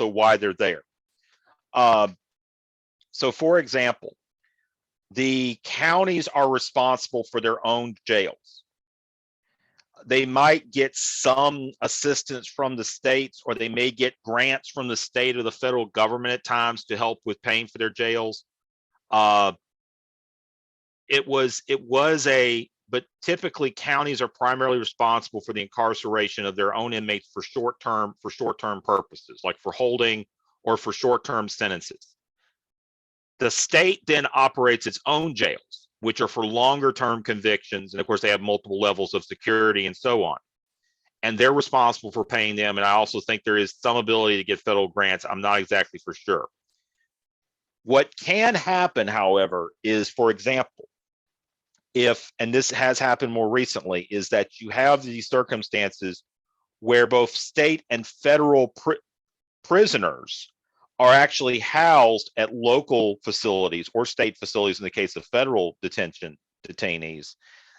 why they're there. So for example, the counties are responsible for their own jails. They might get some assistance from the states, or they may get grants from the state or the federal government at times to help with paying for their jails. But typically counties are primarily responsible for the incarceration of their own inmates for short-term purposes, like for holding or for short-term sentences. The state then operates its own jails, which are for longer-term convictions. And of course, they have multiple levels of security and so on. And they're responsible for paying them. And I also think there is some ability to get federal grants. I'm not exactly for sure. What can happen, however, is, for example, and this has happened more recently, is that you have these circumstances where both state and federal prisoners are actually housed at local facilities or state facilities in the case of federal detainees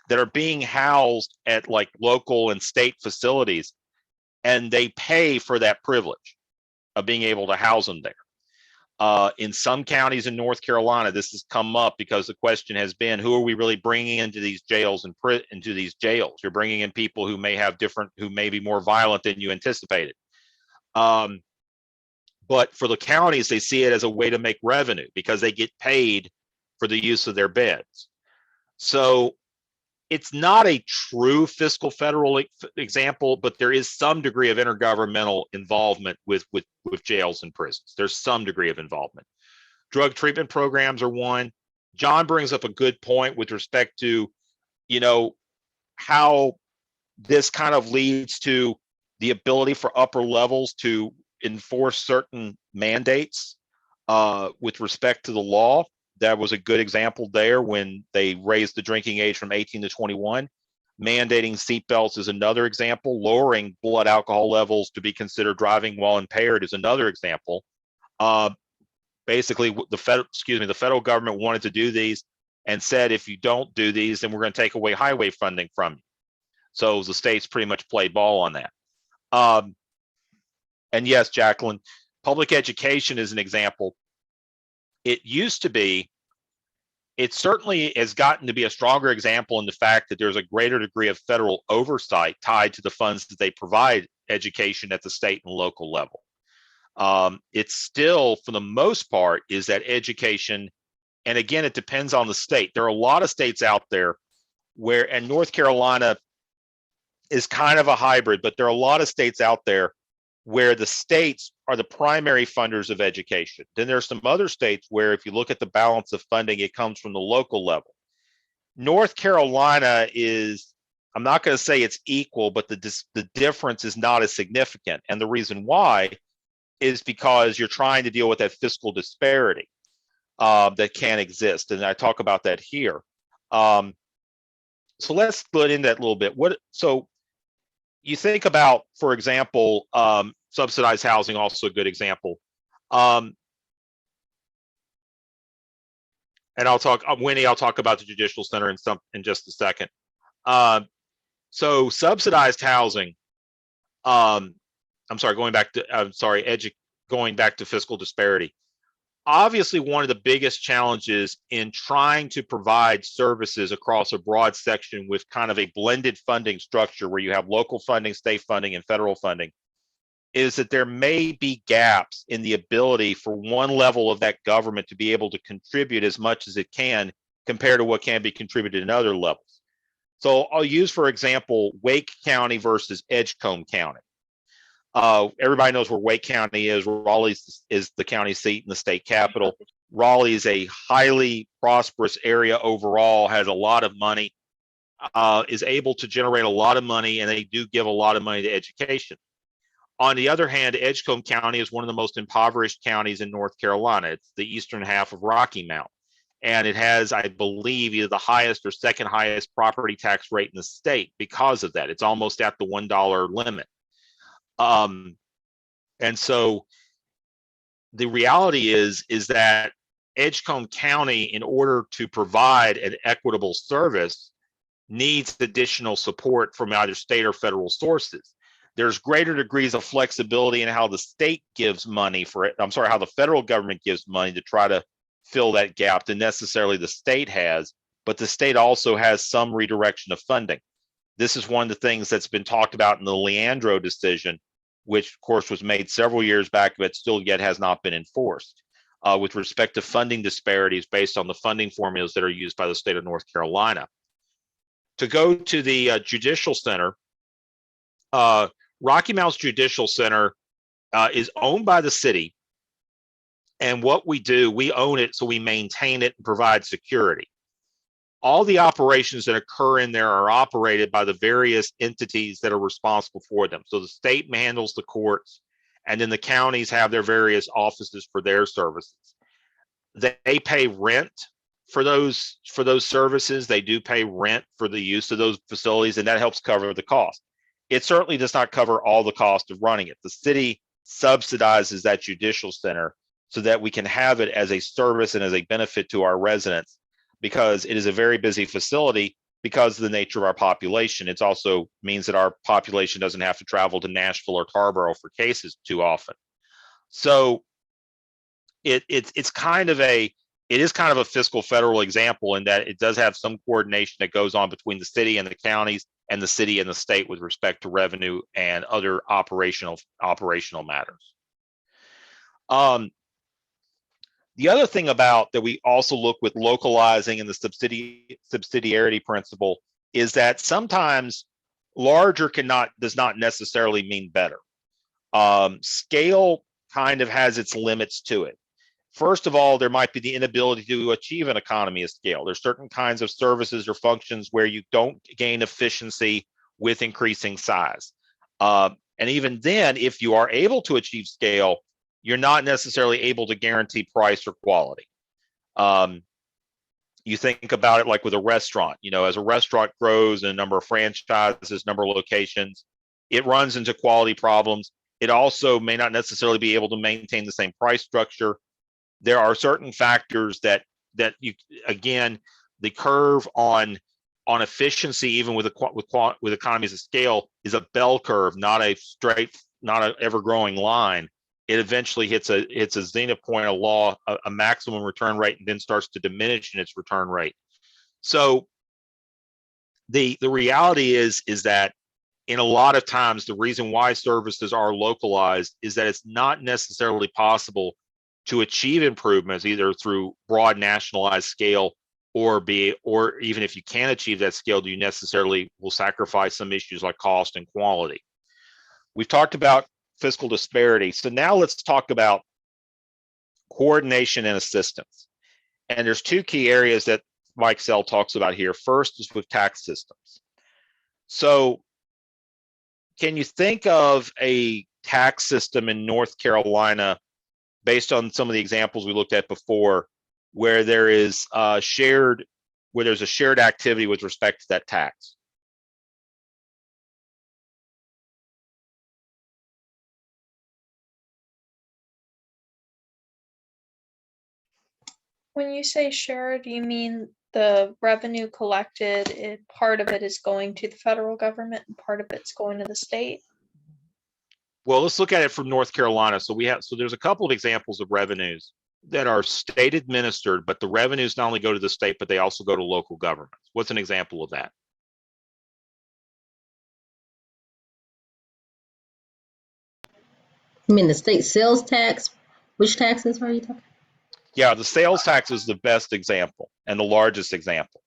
that are being housed at like local and state facilities, and they pay for that privilege of being able to house them there. In some counties in North Carolina, this has come up because the question has been, who are we really bringing into these jails and into these jails? You're bringing in people who may have who may be more violent than you anticipated. But for the counties, they see it as a way to make revenue because they get paid for the use of their beds. So it's not a true fiscal federal example, but there is some degree of intergovernmental involvement with jails and prisons. There's some degree of involvement. Drug treatment programs are one. John brings up a good point with respect to, how this kind of leads to the ability for upper levels to enforce certain mandates with respect to the law. That was a good example there when they raised the drinking age from 18 to 21. Mandating seatbelts is another example. Lowering blood alcohol levels to be considered driving while impaired is another example. Basically, the federal government wanted to do these and said, if you don't do these, then we're going to take away highway funding from you. So the states pretty much played ball on that. And yes, Jacqueline, public education is an example. It used to be, it certainly has gotten to be a stronger example in the fact that there's a greater degree of federal oversight tied to the funds that they provide education at the state and local level. It's still, for the most part, is that education, and again, it depends on the state. There are a lot of states out there where, and North Carolina is kind of a hybrid, but there are a lot of states out there where the states are the primary funders of education. Then there's some other states where if you look at the balance of funding, it comes from the local level. North Carolina is, I'm not going to say it's equal, but the difference is not as significant. And the reason why is because you're trying to deal with that fiscal disparity that can exist. And I talk about that here. So let's split in that a little bit. So you think about, for example, subsidized housing, also a good example. And I'll talk, Winnie, I'll talk about the Judicial Center in just a second. So subsidized housing, going back to fiscal disparity. Obviously, one of the biggest challenges in trying to provide services across a broad section with kind of a blended funding structure where you have local funding, state funding, and federal funding is that there may be gaps in the ability for one level of that government to be able to contribute as much as it can compared to what can be contributed in other levels. So I'll use, for example, Wake County versus Edgecombe County. Everybody knows where Wake County is. Raleigh is the county seat and the state capital. Raleigh is a highly prosperous area overall, has a lot of money, is able to generate a lot of money, and they do give a lot of money to education. On the other hand, Edgecombe County is one of the most impoverished counties in North Carolina. It's the eastern half of Rocky Mount. And it has, I believe, either the highest or second highest property tax rate in the state because of that. It's almost at the $1 limit. And so the reality is that Edgecombe County, in order to provide an equitable service, needs additional support from either state or federal sources. There's greater degrees of flexibility in how the state gives money how the federal government gives money to try to fill that gap than necessarily the state has, but the state also has some redirection of funding. This is one of the things that's been talked about in the Leandro decision, which of course was made several years back, but still yet has not been enforced with respect to funding disparities based on the funding formulas that are used by the state of North Carolina. To go to the Judicial Center, Rocky Mount's Judicial Center is owned by the city. And what we do, we own it, so we maintain it and provide security. All the operations that occur in there are operated by the various entities that are responsible for them. So the state handles the courts, and then the counties have their various offices for their services. They pay rent for those services. They do pay rent for the use of those facilities, and that helps cover the cost. It certainly does not cover all the cost of running it. The city subsidizes that Judicial Center so that we can have it as a service and as a benefit to our residents, because it is a very busy facility because of the nature of our population. It also means that our population doesn't have to travel to Nashville or Tarboro for cases too often. So it's kind of a fiscal federal example in that it does have some coordination that goes on between the city and the counties and the city and the state with respect to revenue and other operational matters. The other thing about that we also look with localizing and the subsidiarity principle is that sometimes larger does not necessarily mean better. Scale kind of has its limits to it. First of all, there might be the inability to achieve an economy of scale. There's certain kinds of services or functions where you don't gain efficiency with increasing size. And even then, if you are able to achieve scale, you're not necessarily able to guarantee price or quality. You think about it like with a restaurant, as a restaurant grows and a number of franchises, number of locations, it runs into quality problems. It also may not necessarily be able to maintain the same price structure. There are certain factors that you, again, the curve on efficiency, even with economies of scale, is a bell curve, not a straight, not an ever growing line. It eventually hits a zenith point, a maximum return rate, and then starts to diminish in its return rate. So the reality is that in a lot of times, the reason why services are localized is that it's not necessarily possible to achieve improvements either through broad nationalized scale or even if you can achieve that scale, do you necessarily will sacrifice some issues like cost and quality. We've talked about fiscal disparity. So now let's talk about coordination and assistance. And there's two key areas that Mike Sell talks about here. First is with tax systems. So can you think of a tax system in North Carolina based on some of the examples we looked at before, where there's a shared activity with respect to that tax? When you say share, do you mean the revenue collected, part of it is going to the federal government and part of it's going to the state? Well, let's look at it from North Carolina. So there's a couple of examples of revenues that are state administered, but the revenues not only go to the state, but they also go to local governments. What's an example of that? You mean the state sales tax? Which taxes are you talking? Yeah, the sales tax is the best example and the largest example.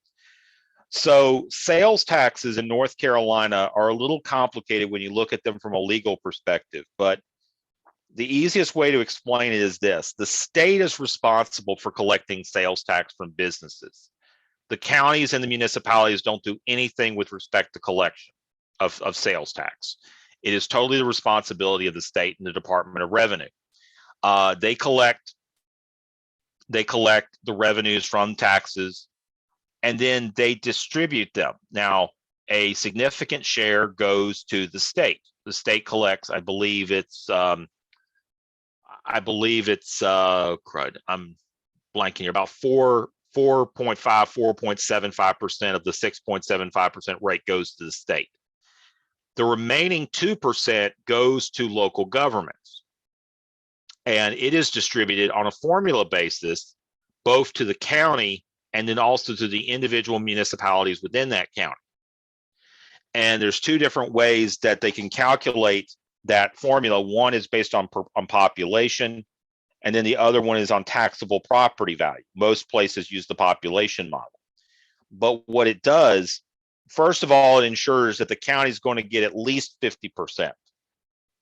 So sales taxes in North Carolina are a little complicated when you look at them from a legal perspective, but the easiest way to explain it is this: the state is responsible for collecting sales tax from businesses. The counties and the municipalities don't do anything with respect to collection of sales tax. It is totally the responsibility of the state and the Department of Revenue. They collect the revenues from taxes, and then they distribute them. Now, a significant share goes to the state. The state collects, I believe it's crud, I'm blanking here, about 4.75% of the 6.75% rate goes to the state. The remaining 2% goes to local governments. And it is distributed on a formula basis, both to the county and then also to the individual municipalities within that county. And there's two different ways that they can calculate that formula. One is based on population, and then the other one is on taxable property value. Most places use the population model. But what it does, first of all, it ensures that the county is going to get at least 50%,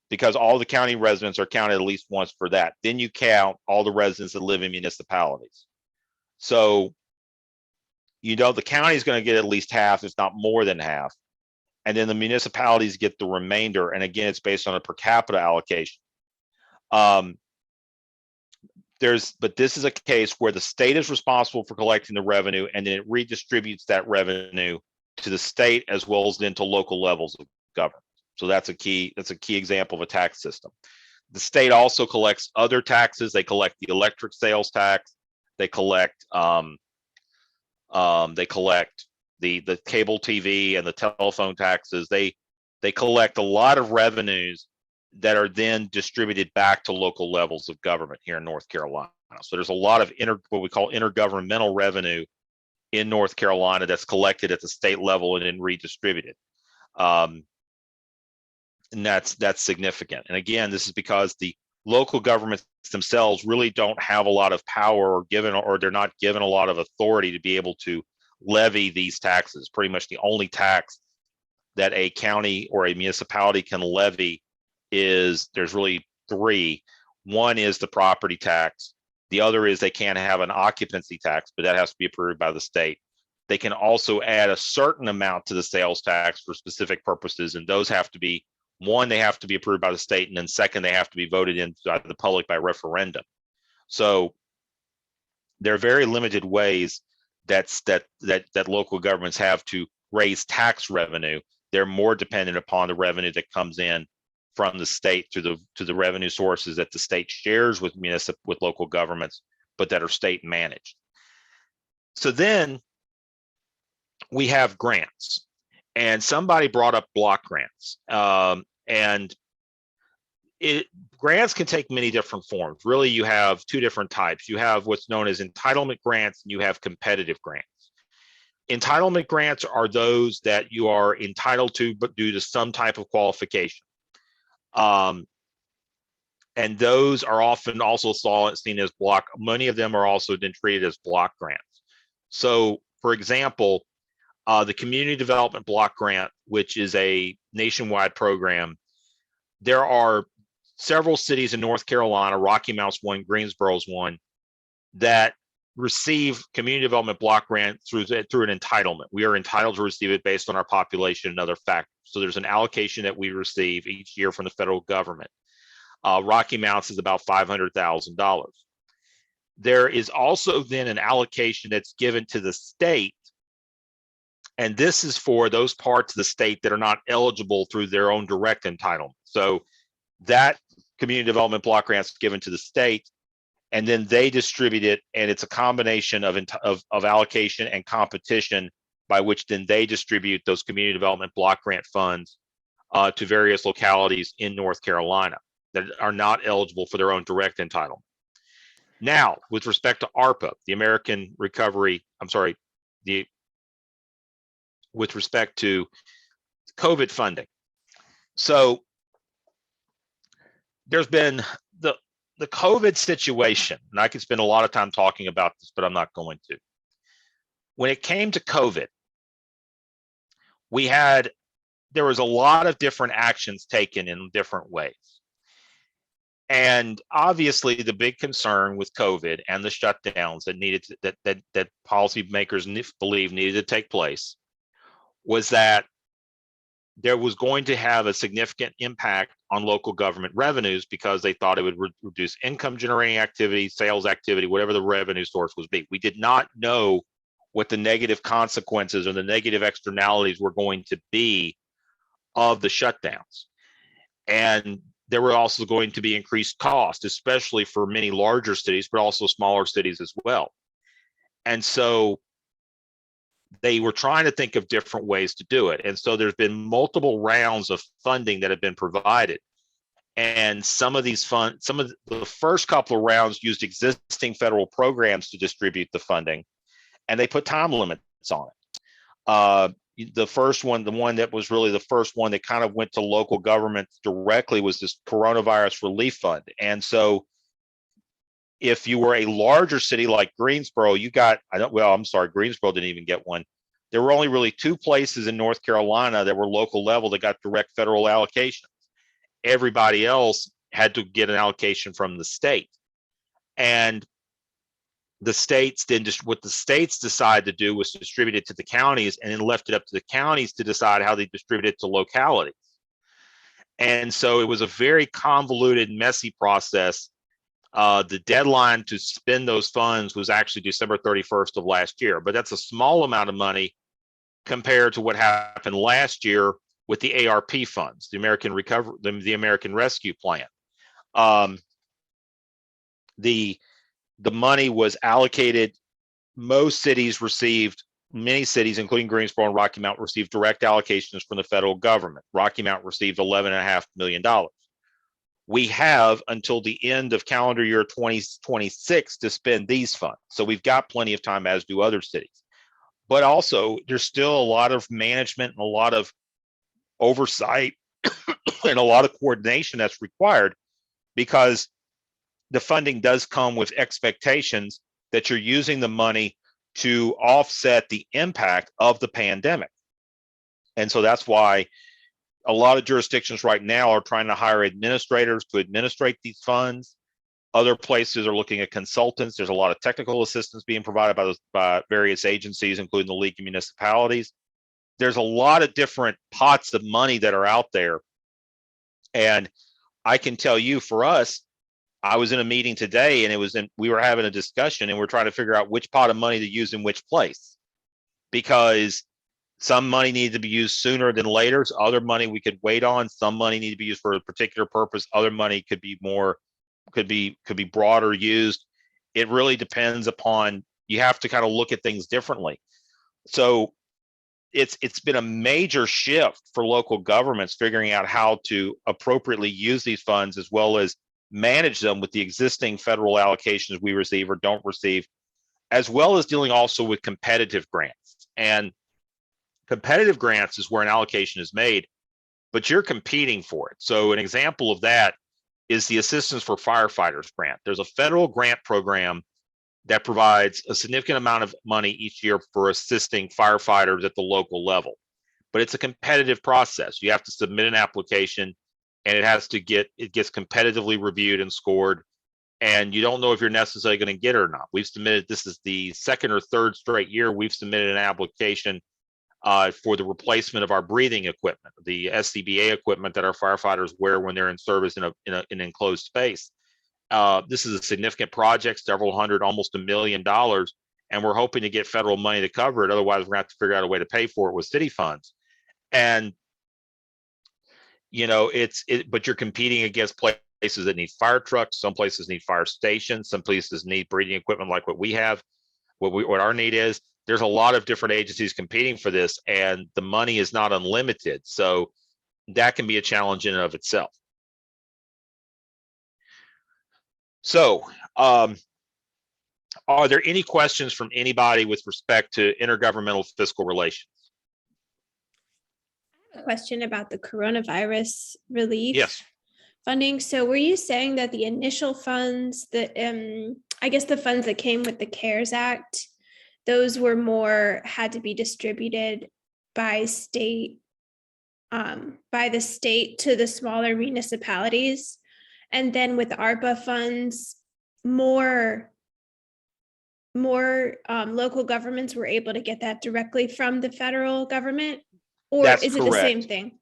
because all the county residents are counted at least once for that. Then you count all the residents that live in municipalities. So, the county is going to get at least half, if not more than half. And then the municipalities get the remainder. And again, it's based on a per capita allocation. But this is a case where the state is responsible for collecting the revenue, and then it redistributes that revenue to the state as well as then to local levels of government. So that's a key example of a tax system. The state also collects other taxes. They collect the electric sales tax. They collect the cable TV and the telephone taxes. They collect a lot of revenues that are then distributed back to local levels of government here in North Carolina. So there's a lot of what we call intergovernmental revenue in North Carolina that's collected at the state level and then redistributed. And that's significant. And again, this is because the local governments themselves really don't have a lot of power or they're not given a lot of authority to be able to levy these taxes. Pretty much the only tax that a county or a municipality can levy there's really three. One is the property tax. The other is they can't have an occupancy tax, but that has to be approved by the state. They can also add a certain amount to the sales tax for specific purposes, and those have to be, one, they have to be approved by the state, and then second, they have to be voted in by the public by referendum. So there are very limited ways that local governments have to raise tax revenue. They're more dependent upon the revenue that comes in from the state to the revenue sources that the state shares with local governments, but that are state managed. So then we have grants, and somebody brought up block grants, and grants can take many different forms. Really, you have two different types. You have what's known as entitlement grants, and you have competitive grants. Entitlement grants are those that you are entitled to, but due to some type of qualification. And those are often also seen as block. Many of them are also then treated as block grants. So, for example, the Community Development Block Grant, which is a nationwide program, there are several cities in North Carolina, Rocky Mount's one, Greensboro's one, that receive Community Development Block Grant through an entitlement. We are entitled to receive it based on our population and other factors. So there's an allocation that we receive each year from the federal government. Rocky Mounts is about $500,000. There is also then an allocation that's given to the state, and this is for those parts of the state that are not eligible through their own direct entitlement. So that Community Development Block Grant is given to the state, and then they distribute it, and it's a combination of allocation and competition by which then they distribute those Community Development Block Grant funds to various localities in North Carolina that are not eligible for their own direct entitlement. Now, with respect to ARPA, with respect to COVID funding. So there's been the COVID situation, and I could spend a lot of time talking about this, but I'm not going to. When it came to COVID, there was a lot of different actions taken in different ways. And obviously the big concern with COVID and the shutdowns that policymakers believe needed to take place was that there was going to have a significant impact on local government revenues because they thought it would reduce income generating activity, sales activity, whatever the revenue source was be. We did not know what the negative consequences or the negative externalities were going to be of the shutdowns. And there were also going to be increased costs, especially for many larger cities, but also smaller cities as well. And so they were trying to think of different ways to do it. And so there's been multiple rounds of funding that have been provided. And some of the first couple of rounds used existing federal programs to distribute the funding, and they put time limits on it. The first one, the one that was really the first one that kind of went to local governments directly, was this coronavirus relief fund. And so if you were a larger city like Greensboro, Greensboro didn't even get one. There were only really two places in North Carolina that were local level that got direct federal allocations. Everybody else had to get an allocation from the state. And the states then what the states decided to do was distribute it to the counties, and then left it up to the counties to decide how they distribute it to localities. And so it was a very convoluted, messy process. The deadline to spend those funds was actually December 31st of last year, but that's a small amount of money compared to what happened last year with the ARP funds, the American Rescue Plan. the money was allocated. Most cities received, many cities, including Greensboro and Rocky Mount, received direct allocations from the federal government. Rocky Mount received $11.5 million. We have until the end of calendar year 2026 to spend these funds. So we've got plenty of time, as do other cities. But also, there's still a lot of management and a lot of oversight and a lot of coordination that's required, because the funding does come with expectations that you're using the money to offset the impact of the pandemic. And so that's why a lot of jurisdictions right now are trying to hire administrators to administrate these funds. Other places are looking at consultants. There's a lot of technical assistance being provided by various agencies, including the League of Municipalities. There's a lot of different pots of money that are out there. And I can tell you, for us, I was in a meeting today, and we were having a discussion, and we're trying to figure out which pot of money to use in which place, because some money needs to be used sooner than later. So other money we could wait on. Some money need to be used for a particular purpose. Other money could be broader used. It really depends upon, you have to kind of look at things differently. So it's been a major shift for local governments figuring out how to appropriately use these funds, as well as manage them with the existing federal allocations we receive or don't receive, as well as dealing also with competitive grants. And competitive grants is where an allocation is made, but you're competing for it. So an example of that is the Assistance for Firefighters grant. There's a federal grant program that provides a significant amount of money each year for assisting firefighters at the local level. But it's a competitive process. You have to submit an application, and it gets competitively reviewed and scored. And you don't know if you're necessarily going to get it or not. This is the second or third straight year we've submitted an application for the replacement of our breathing equipment, the SCBA equipment that our firefighters wear when they're in service in an enclosed space. This is a significant project, several hundred, almost $1 million, and we're hoping to get federal money to cover it. Otherwise, we're going to have to figure out a way to pay for it with city funds. And but you're competing against places that need fire trucks. Some places need fire stations. Some places need breathing equipment like what we have, what our need is. There's a lot of different agencies competing for this, and the money is not unlimited. So that can be a challenge in and of itself. So are there any questions from anybody with respect to intergovernmental fiscal relations? A question about the coronavirus relief Yes. funding. So were you saying that the initial funds, I guess the funds that came with the CARES Act, those were had to be distributed by the state to the smaller municipalities, and then with ARPA funds, more local governments were able to get that directly from the federal government? Or That's is it the same correct. thing?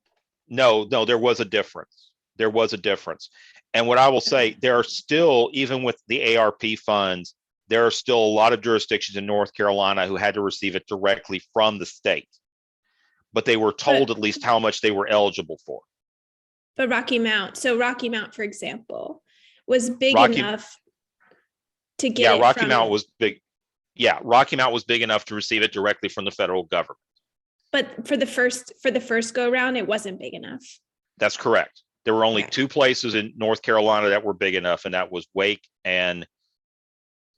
No, there was a difference. There was a difference. And what I will say, there are still, even with the ARP funds, there are still a lot of jurisdictions in North Carolina who had to receive it directly from the state. But they were told at least how much they were eligible for. But Rocky Mount, for example, was big Rocky- enough to get Yeah, it Rocky from Mount it. was big. Yeah, Rocky Mount was big enough to receive it directly from the federal government. But for the first go round, it wasn't big enough. That's correct. There were only Okay. 2 places in North Carolina that were big enough, and that was Wake, and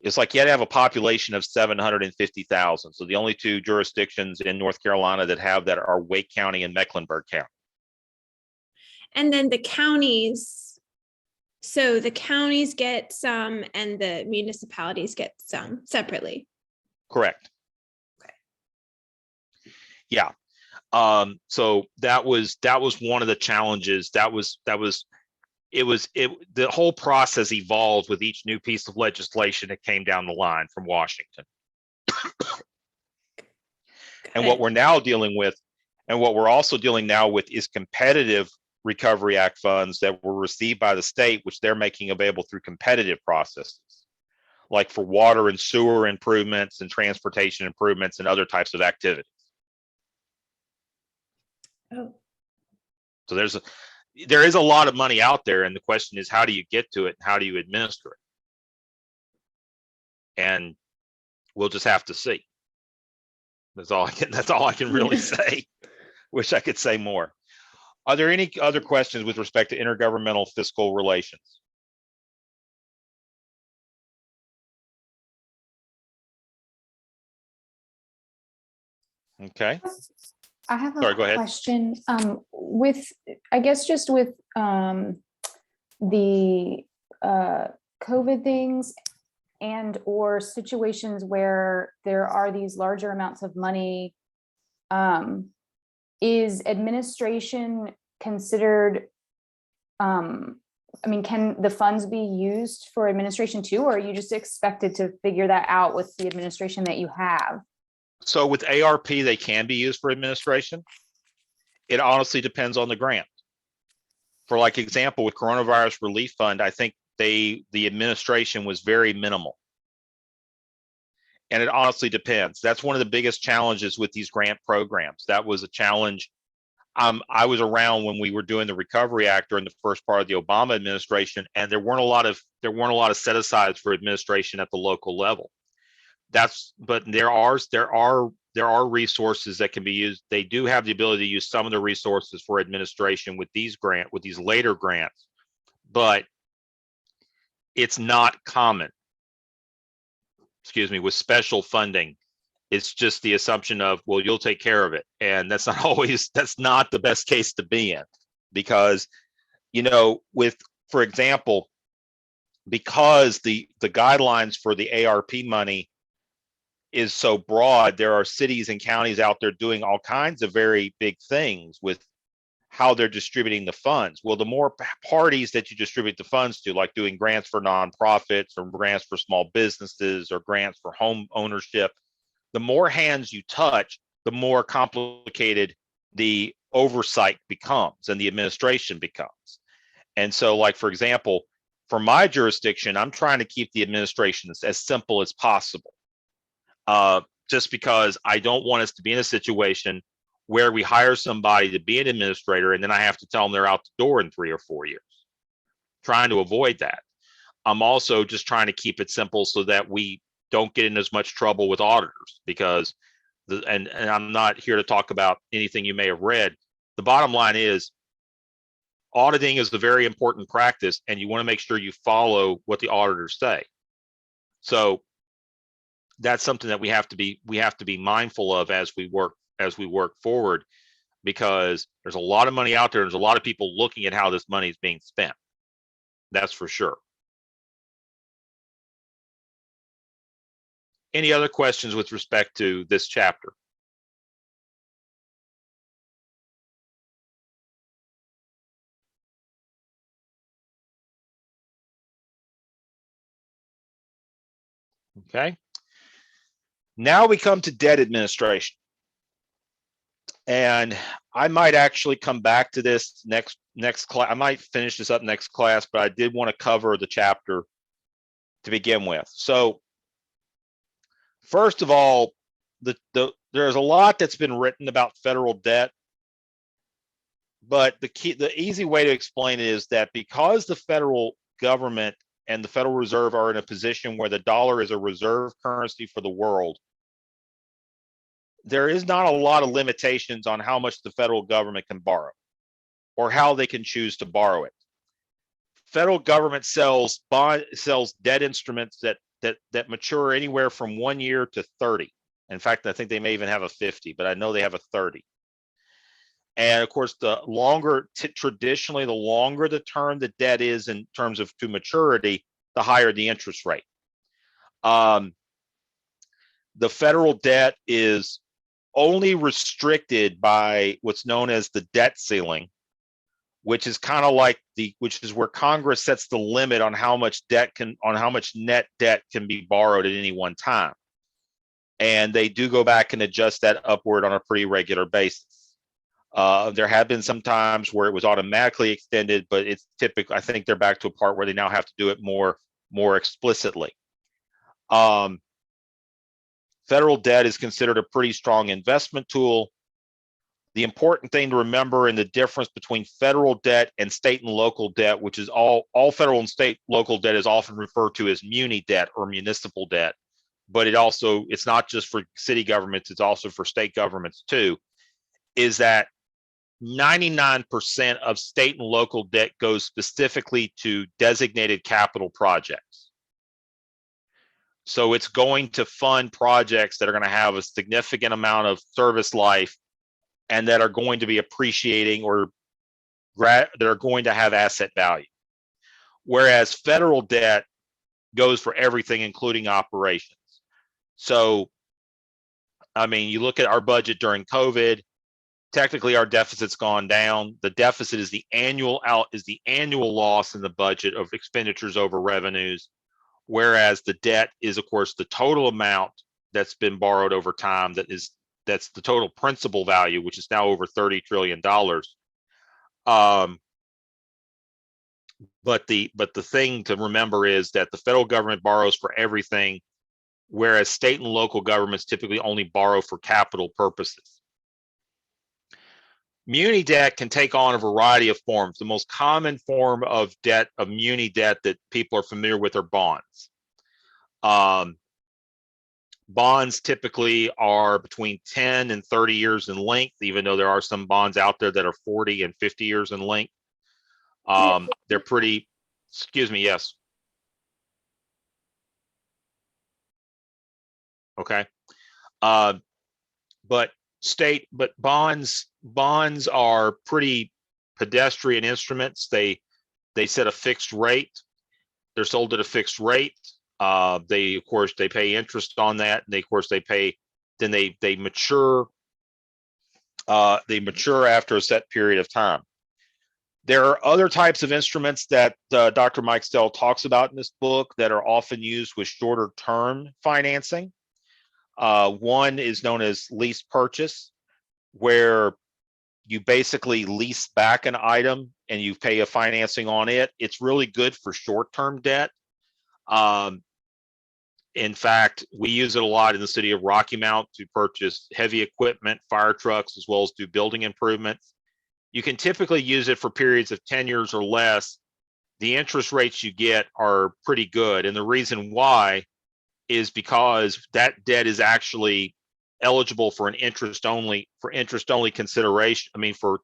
it's like you had to have a population of 750,000. So the only 2 jurisdictions in North Carolina that have that are Wake County and Mecklenburg County. And then the counties, so the counties get some and the municipalities get some separately. Correct. Okay. Yeah. So that was one of the challenges. The whole process evolved with each new piece of legislation that came down the line from Washington. And what we're now dealing with, and what we're also dealing now with, is competitive Recovery Act funds that were received by the state, which they're making available through competitive processes, like for water and sewer improvements and transportation improvements and other types of activities. Oh, So there is a lot of money out there, and the question is, how do you get to it and how do you administer it? And we'll just have to see. That's all I can really say. Wish I could say more. Are there any other questions with respect to intergovernmental fiscal relations? Okay. I have Sorry, a go ahead. question. With, I guess, just with the COVID things and or situations where there are these larger amounts of money, is administration considered, I mean, can the funds be used for administration too, or are you just expected to figure that out with the administration that you have? So with ARP, they can be used for administration. It honestly depends on the grant. For like example, with Coronavirus Relief Fund, I think the administration was very minimal. And it honestly depends. That's one of the biggest challenges with these grant programs. That was a challenge. I was around when we were doing the Recovery Act during the first part of the Obama administration, and there weren't a lot of set-asides for administration at the local level. But there are resources that can be used. They do have the ability to use some of the resources for administration with these later grants, but it's not common. Excuse me, with special funding, it's just the assumption of, well, you'll take care of it. And that's not the best case to be in, because, for example, because the guidelines for the ARP money is so broad, there are cities and counties out there doing all kinds of very big things with how they're distributing the funds. Well, the more parties that you distribute the funds to, like doing grants for nonprofits or grants for small businesses or grants for home ownership, the more hands you touch, the more complicated the oversight becomes and the administration becomes. And so, like, for example, for my jurisdiction, I'm trying to keep the administration as simple as possible. Just because I don't want us to be in a situation where we hire somebody to be an administrator and then I have to tell them they're out the door in 3 or 4 years. Trying to avoid that. I'm also just trying to keep it simple so that we don't get in as much trouble with auditors, because and I'm not here to talk about anything you may have read. The bottom line is, auditing is a very important practice, and you want to make sure you follow what the auditors say. So that's something that we have to be mindful of as we work forward, because there's a lot of money out there. There's a lot of people looking at how this money is being spent. That's for sure. Any other questions with respect to this chapter? Okay. Now we come to debt administration. And I might actually come back to this next class. I might finish this up next class, but I did want to cover the chapter to begin with. So first of all, there's a lot that's been written about federal debt, but the easy way to explain it is that because the federal government and the Federal Reserve are in a position where the dollar is a reserve currency for the world, there is not a lot of limitations on how much the federal government can borrow or how they can choose to borrow it. Federal government sells debt instruments that mature anywhere from 1 year to 30. In fact, I think they may even have a 50, but I know they have a 30. And of course, traditionally, the longer the term the debt is in terms of to maturity, the higher the interest rate. The federal debt is only restricted by what's known as the debt ceiling, which is kind of like which is where Congress sets the limit on how much net debt can be borrowed at any one time. And they do go back and adjust that upward on a pretty regular basis. There have been some times where it was automatically extended, but it's typically, I think they're back to a part where they now have to do it more explicitly. Federal debt is considered a pretty strong investment tool. the important thing to remember in the difference between federal debt and state and local debt, which is all federal and state local debt is often referred to as muni debt or municipal debt, but it's not just for city governments, it's also for state governments too, is that 99% of state and local debt goes specifically to designated capital projects. So it's going to fund projects that are going to have a significant amount of service life and that are going to be appreciating or that are going to have asset value. Whereas federal debt goes for everything, including operations. So, I mean, you look at our budget during COVID, technically our deficit's gone down. The deficit is the annual loss in the budget of expenditures over revenues, whereas the debt is, of course, the total amount that's been borrowed over time that's the total principal value, which is now over $30 trillion. But the thing to remember is that the federal government borrows for everything, whereas state and local governments typically only borrow for capital purposes. Muni debt can take on a variety of forms. The most common form of debt, of muni debt that people are familiar with, are bonds. Bonds typically are between 10 and 30 years in length, even though there are some bonds out there that are 40 and 50 years in length. They're pretty, excuse me, yes. Okay. But bonds are pretty pedestrian instruments. They set a fixed rate. They're sold at a fixed rate. They, of course, they pay interest on that. And they mature. They mature after a set period of time. There are other types of instruments that Dr. Mike Stell talks about in this book that are often used with shorter term financing. One is known as lease purchase, where you basically lease back an item and you pay a financing on it. It's really good for short-term debt. In fact, we use it a lot in the city of Rocky Mount to purchase heavy equipment, fire trucks, as well as do building improvements. You can typically use it for periods of 10 years or less. The interest rates you get are pretty good. And the reason why is because that debt is actually eligible for an interest only consideration. I mean, for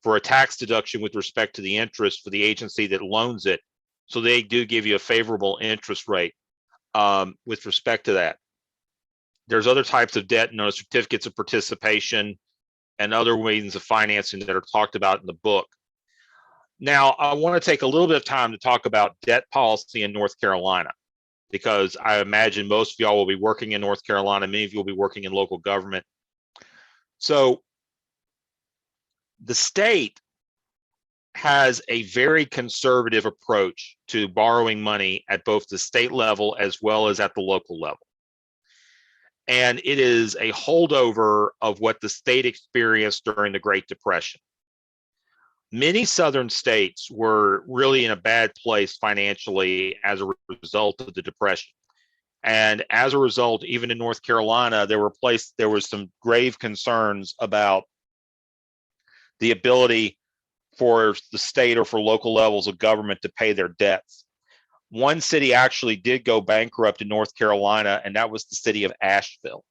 a tax deduction with respect to the interest for the agency that loans it. So they do give you a favorable interest rate with respect to that. There's other types of debt, known as certificates of participation and other means of financing that are talked about in the book. Now, I want to take a little bit of time to talk about debt policy in North Carolina, because I imagine most of y'all will be working in North Carolina. Many of you will be working in local government. So the state has a very conservative approach to borrowing money at both the state level as well as at the local level. And it is a holdover of what the state experienced during the Great Depression. Many southern states were really in a bad place financially as a result of the Depression. And as a result, even in North Carolina, there was some grave concerns about the ability for the state or for local levels of government to pay their debts. One city actually did go bankrupt in North Carolina, and that was the city of Asheville.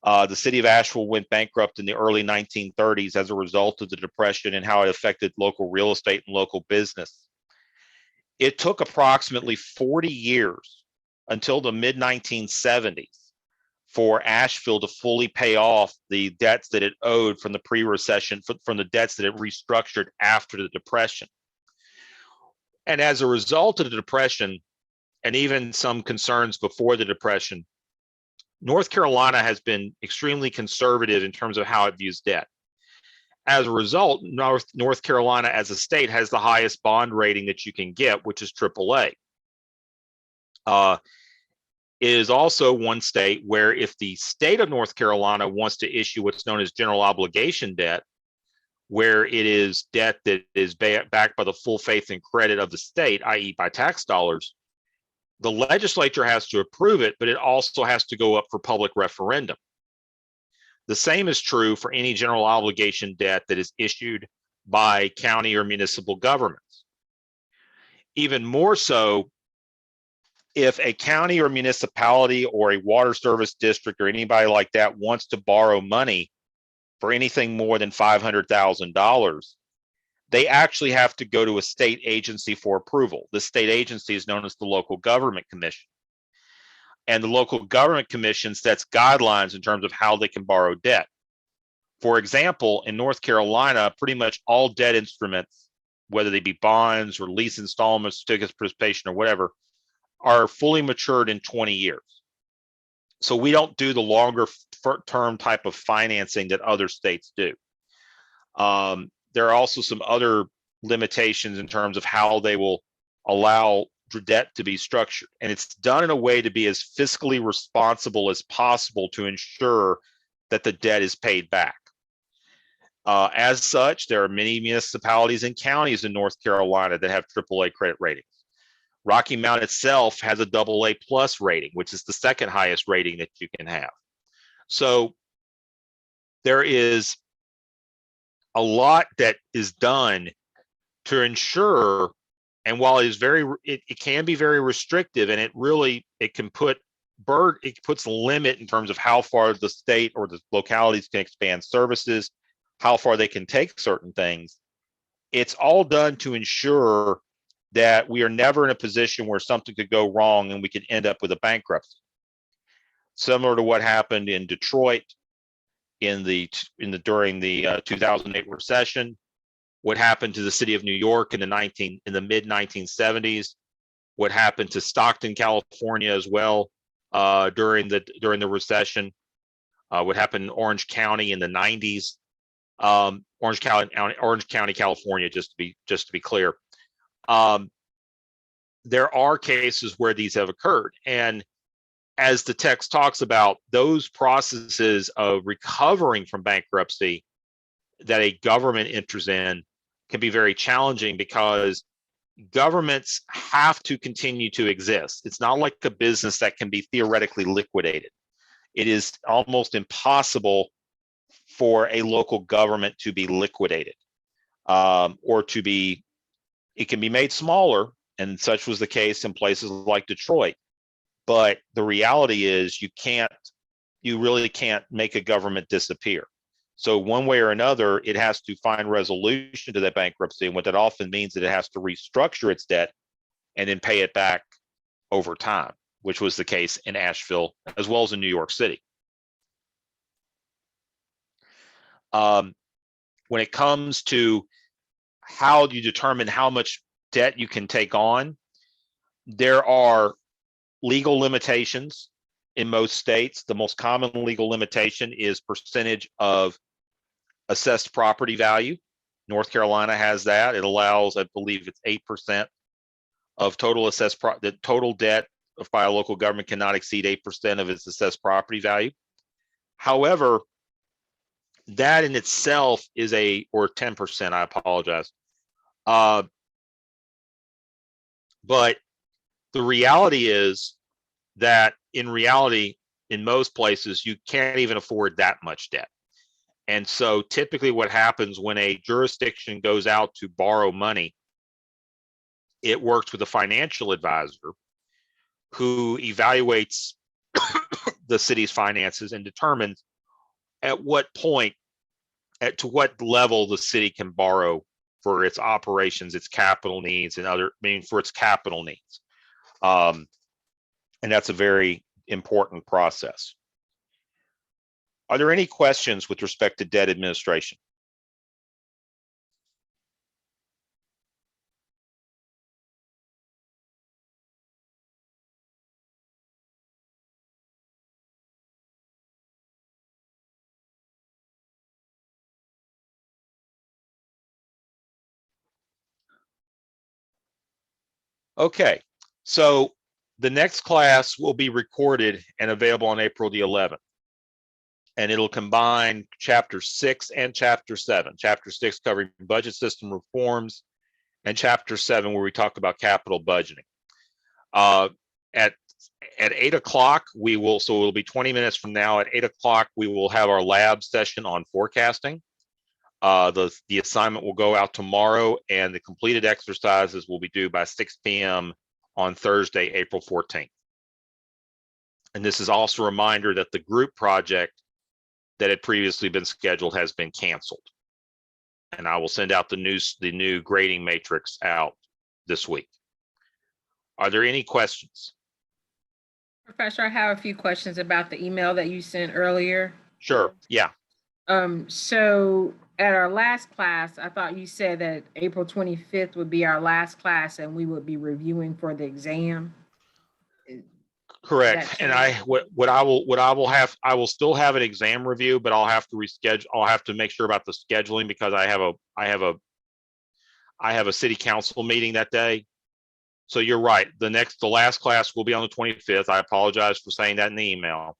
The city of Asheville went bankrupt in the early 1930s as a result of the Depression and how it affected local real estate and local business. It took approximately 40 years until the mid-1970s for Asheville to fully pay off the debts that it owed from the pre-recession, from the debts that it restructured after the Depression. And as a result of the Depression, and even some concerns before the Depression, North Carolina has been extremely conservative in terms of how it views debt. As a result, North Carolina as a state has the highest bond rating that you can get, which is AAA. It is also one state where if the state of North Carolina wants to issue what's known as general obligation debt, where it is debt that is backed by the full faith and credit of the state, i.e. by tax dollars, the legislature has to approve it, but it also has to go up for public referendum. The same is true for any general obligation debt that is issued by county or municipal governments. Even more so, if a county or municipality or a water service district or anybody like that wants to borrow money for anything more than $500,000, they actually have to go to a state agency for approval. The state agency is known as the Local Government Commission. And the Local Government Commission sets guidelines in terms of how they can borrow debt. For example, in North Carolina, pretty much all debt instruments, whether they be bonds or lease installments, certificates of participation or whatever, are fully matured in 20 years. So we don't do the longer term type of financing that other states do. There are also some other limitations in terms of how they will allow debt to be structured. And it's done in a way to be as fiscally responsible as possible to ensure that the debt is paid back. As such, there are many municipalities and counties in North Carolina that have AAA credit ratings. Rocky Mount itself has a AA plus rating, which is the second highest rating that you can have. So there is a lot that is done to ensure, and while it is it can be very restrictive, and it puts a limit in terms of how far the state or the localities can expand services, how far they can take certain things. It's all done to ensure that we are never in a position where something could go wrong and we could end up with a bankruptcy. Similar to what happened in Detroit during the 2008 recession, what happened to the city of New York in the mid 1970s, what happened to Stockton, California as well during the recession, what happened in Orange County in the 90s, Orange County, California, just to be clear. There are cases where these have occurred, and as the text talks about, those processes of recovering from bankruptcy that a government enters in can be very challenging because governments have to continue to exist. It's not like a business that can be theoretically liquidated. It is almost impossible for a local government to be liquidated, it can be made smaller, and such was the case in places like Detroit. But the reality is you really can't make a government disappear. So one way or another, it has to find resolution to that bankruptcy. And what that often means is it has to restructure its debt and then pay it back over time, which was the case in Asheville as well as in New York City. When it comes to how you determine how much debt you can take on, there are legal limitations in most states. The most common legal limitation is percentage of assessed property value. North Carolina has that. It allows, I believe it's 8% of total the total debt by a local government cannot exceed 8% of its assessed property value. However, that in itself is or 10%, I apologize. But the reality is that in most places, you can't even afford that much debt. And so typically what happens when a jurisdiction goes out to borrow money, it works with a financial advisor who evaluates the city's finances and determines at what point, to what level the city can borrow for its operations, its capital needs, for its capital needs. And that's a very important process. Are there any questions with respect to debt administration? Okay, so the next class will be recorded and available on April the 11th. And it'll combine chapter 6 and chapter 7. Chapter 6 covering budget system reforms, and chapter 7 where we talk about capital budgeting. At At 8 o'clock, we will, so it'll be 20 minutes from now. At 8 o'clock, we will have our lab session on forecasting. The assignment will go out tomorrow, and the completed exercises will be due by 6 p.m. on Thursday, April 14th. And this is also a reminder that the group project that had previously been scheduled has been canceled. And I will send out the new grading matrix out this week. Are there any questions? Professor, I have a few questions about the email that you sent earlier. Sure. Yeah. So at our last class, I thought you said that April 25th would be our last class and we would be reviewing for the exam. Correct. And I will still have an exam review, but I'll have to reschedule. I'll have to make sure about the scheduling because I have a city council meeting that day. So you're right. The last class will be on the 25th. I apologize for saying that in the email,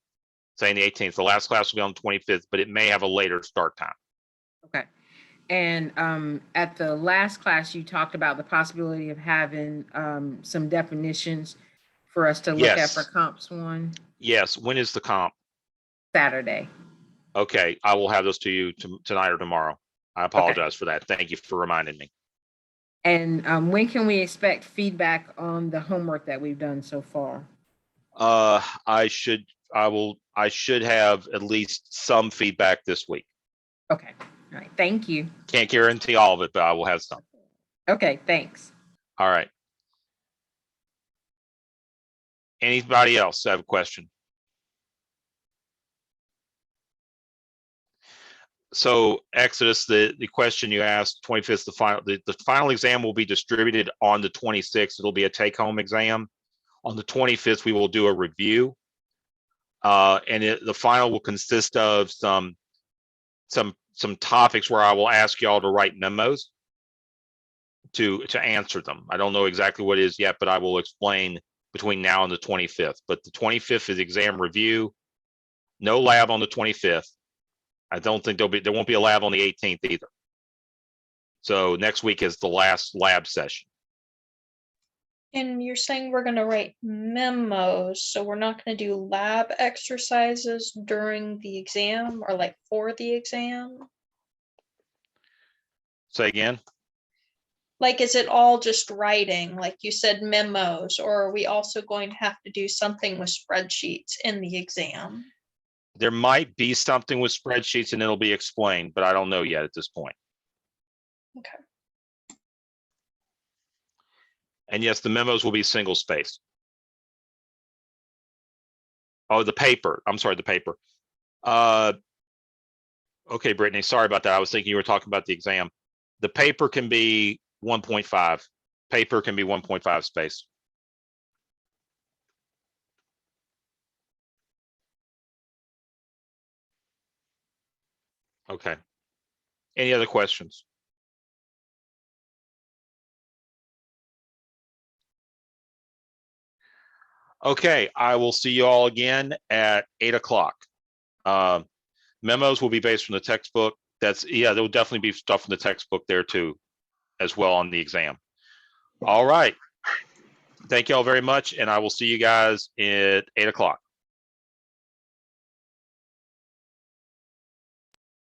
saying the 18th. The last class will be on the 25th, but it may have a later start time. Okay. And at the last class, you talked about the possibility of having some definitions for us to look at Yes. for comps one. Yes. When is the comp? Saturday. Okay. I will have those to you tonight or tomorrow. I apologize for that. Thank you for reminding me. And when can we expect feedback on the homework that we've done so far? I should have at least some feedback this week. Okay. All right. Thank you. Can't guarantee all of it, but I will have some. Okay. Thanks. All right. Anybody else have a question? So Exodus, the question you asked, 25th, the final exam will be distributed on the 26th. It'll be a take-home exam. On the 25th, we will do a review. And the final will consist of some topics where I will ask y'all to write memos to answer them. I don't know exactly what it is yet, but I will explain between now and the 25th. But the 25th is exam review. No lab on the 25th. I don't think there won't be a lab on the 18th either. So next week is the last lab session. And you're saying we're going to write memos, so we're not going to do lab exercises during the exam or like for the exam? Say again? Like, is it all just writing? Like you said, memos, or are we also going to have to do something with spreadsheets in the exam? There might be something with spreadsheets and it'll be explained, but I don't know yet at this point. Okay. And yes, the memos will be single spaced. Oh, the paper. I'm sorry, the paper. Okay, Brittany, sorry about that. I was thinking you were talking about the exam. The paper can be 1.5. Paper can be 1.5 space. Okay. Any other questions? Okay, I will see you all again at 8 o'clock. Memos will be based from the textbook. There will definitely be stuff from the textbook there too, as well on the exam. All right. Thank you all very much, and I will see you guys at 8 o'clock.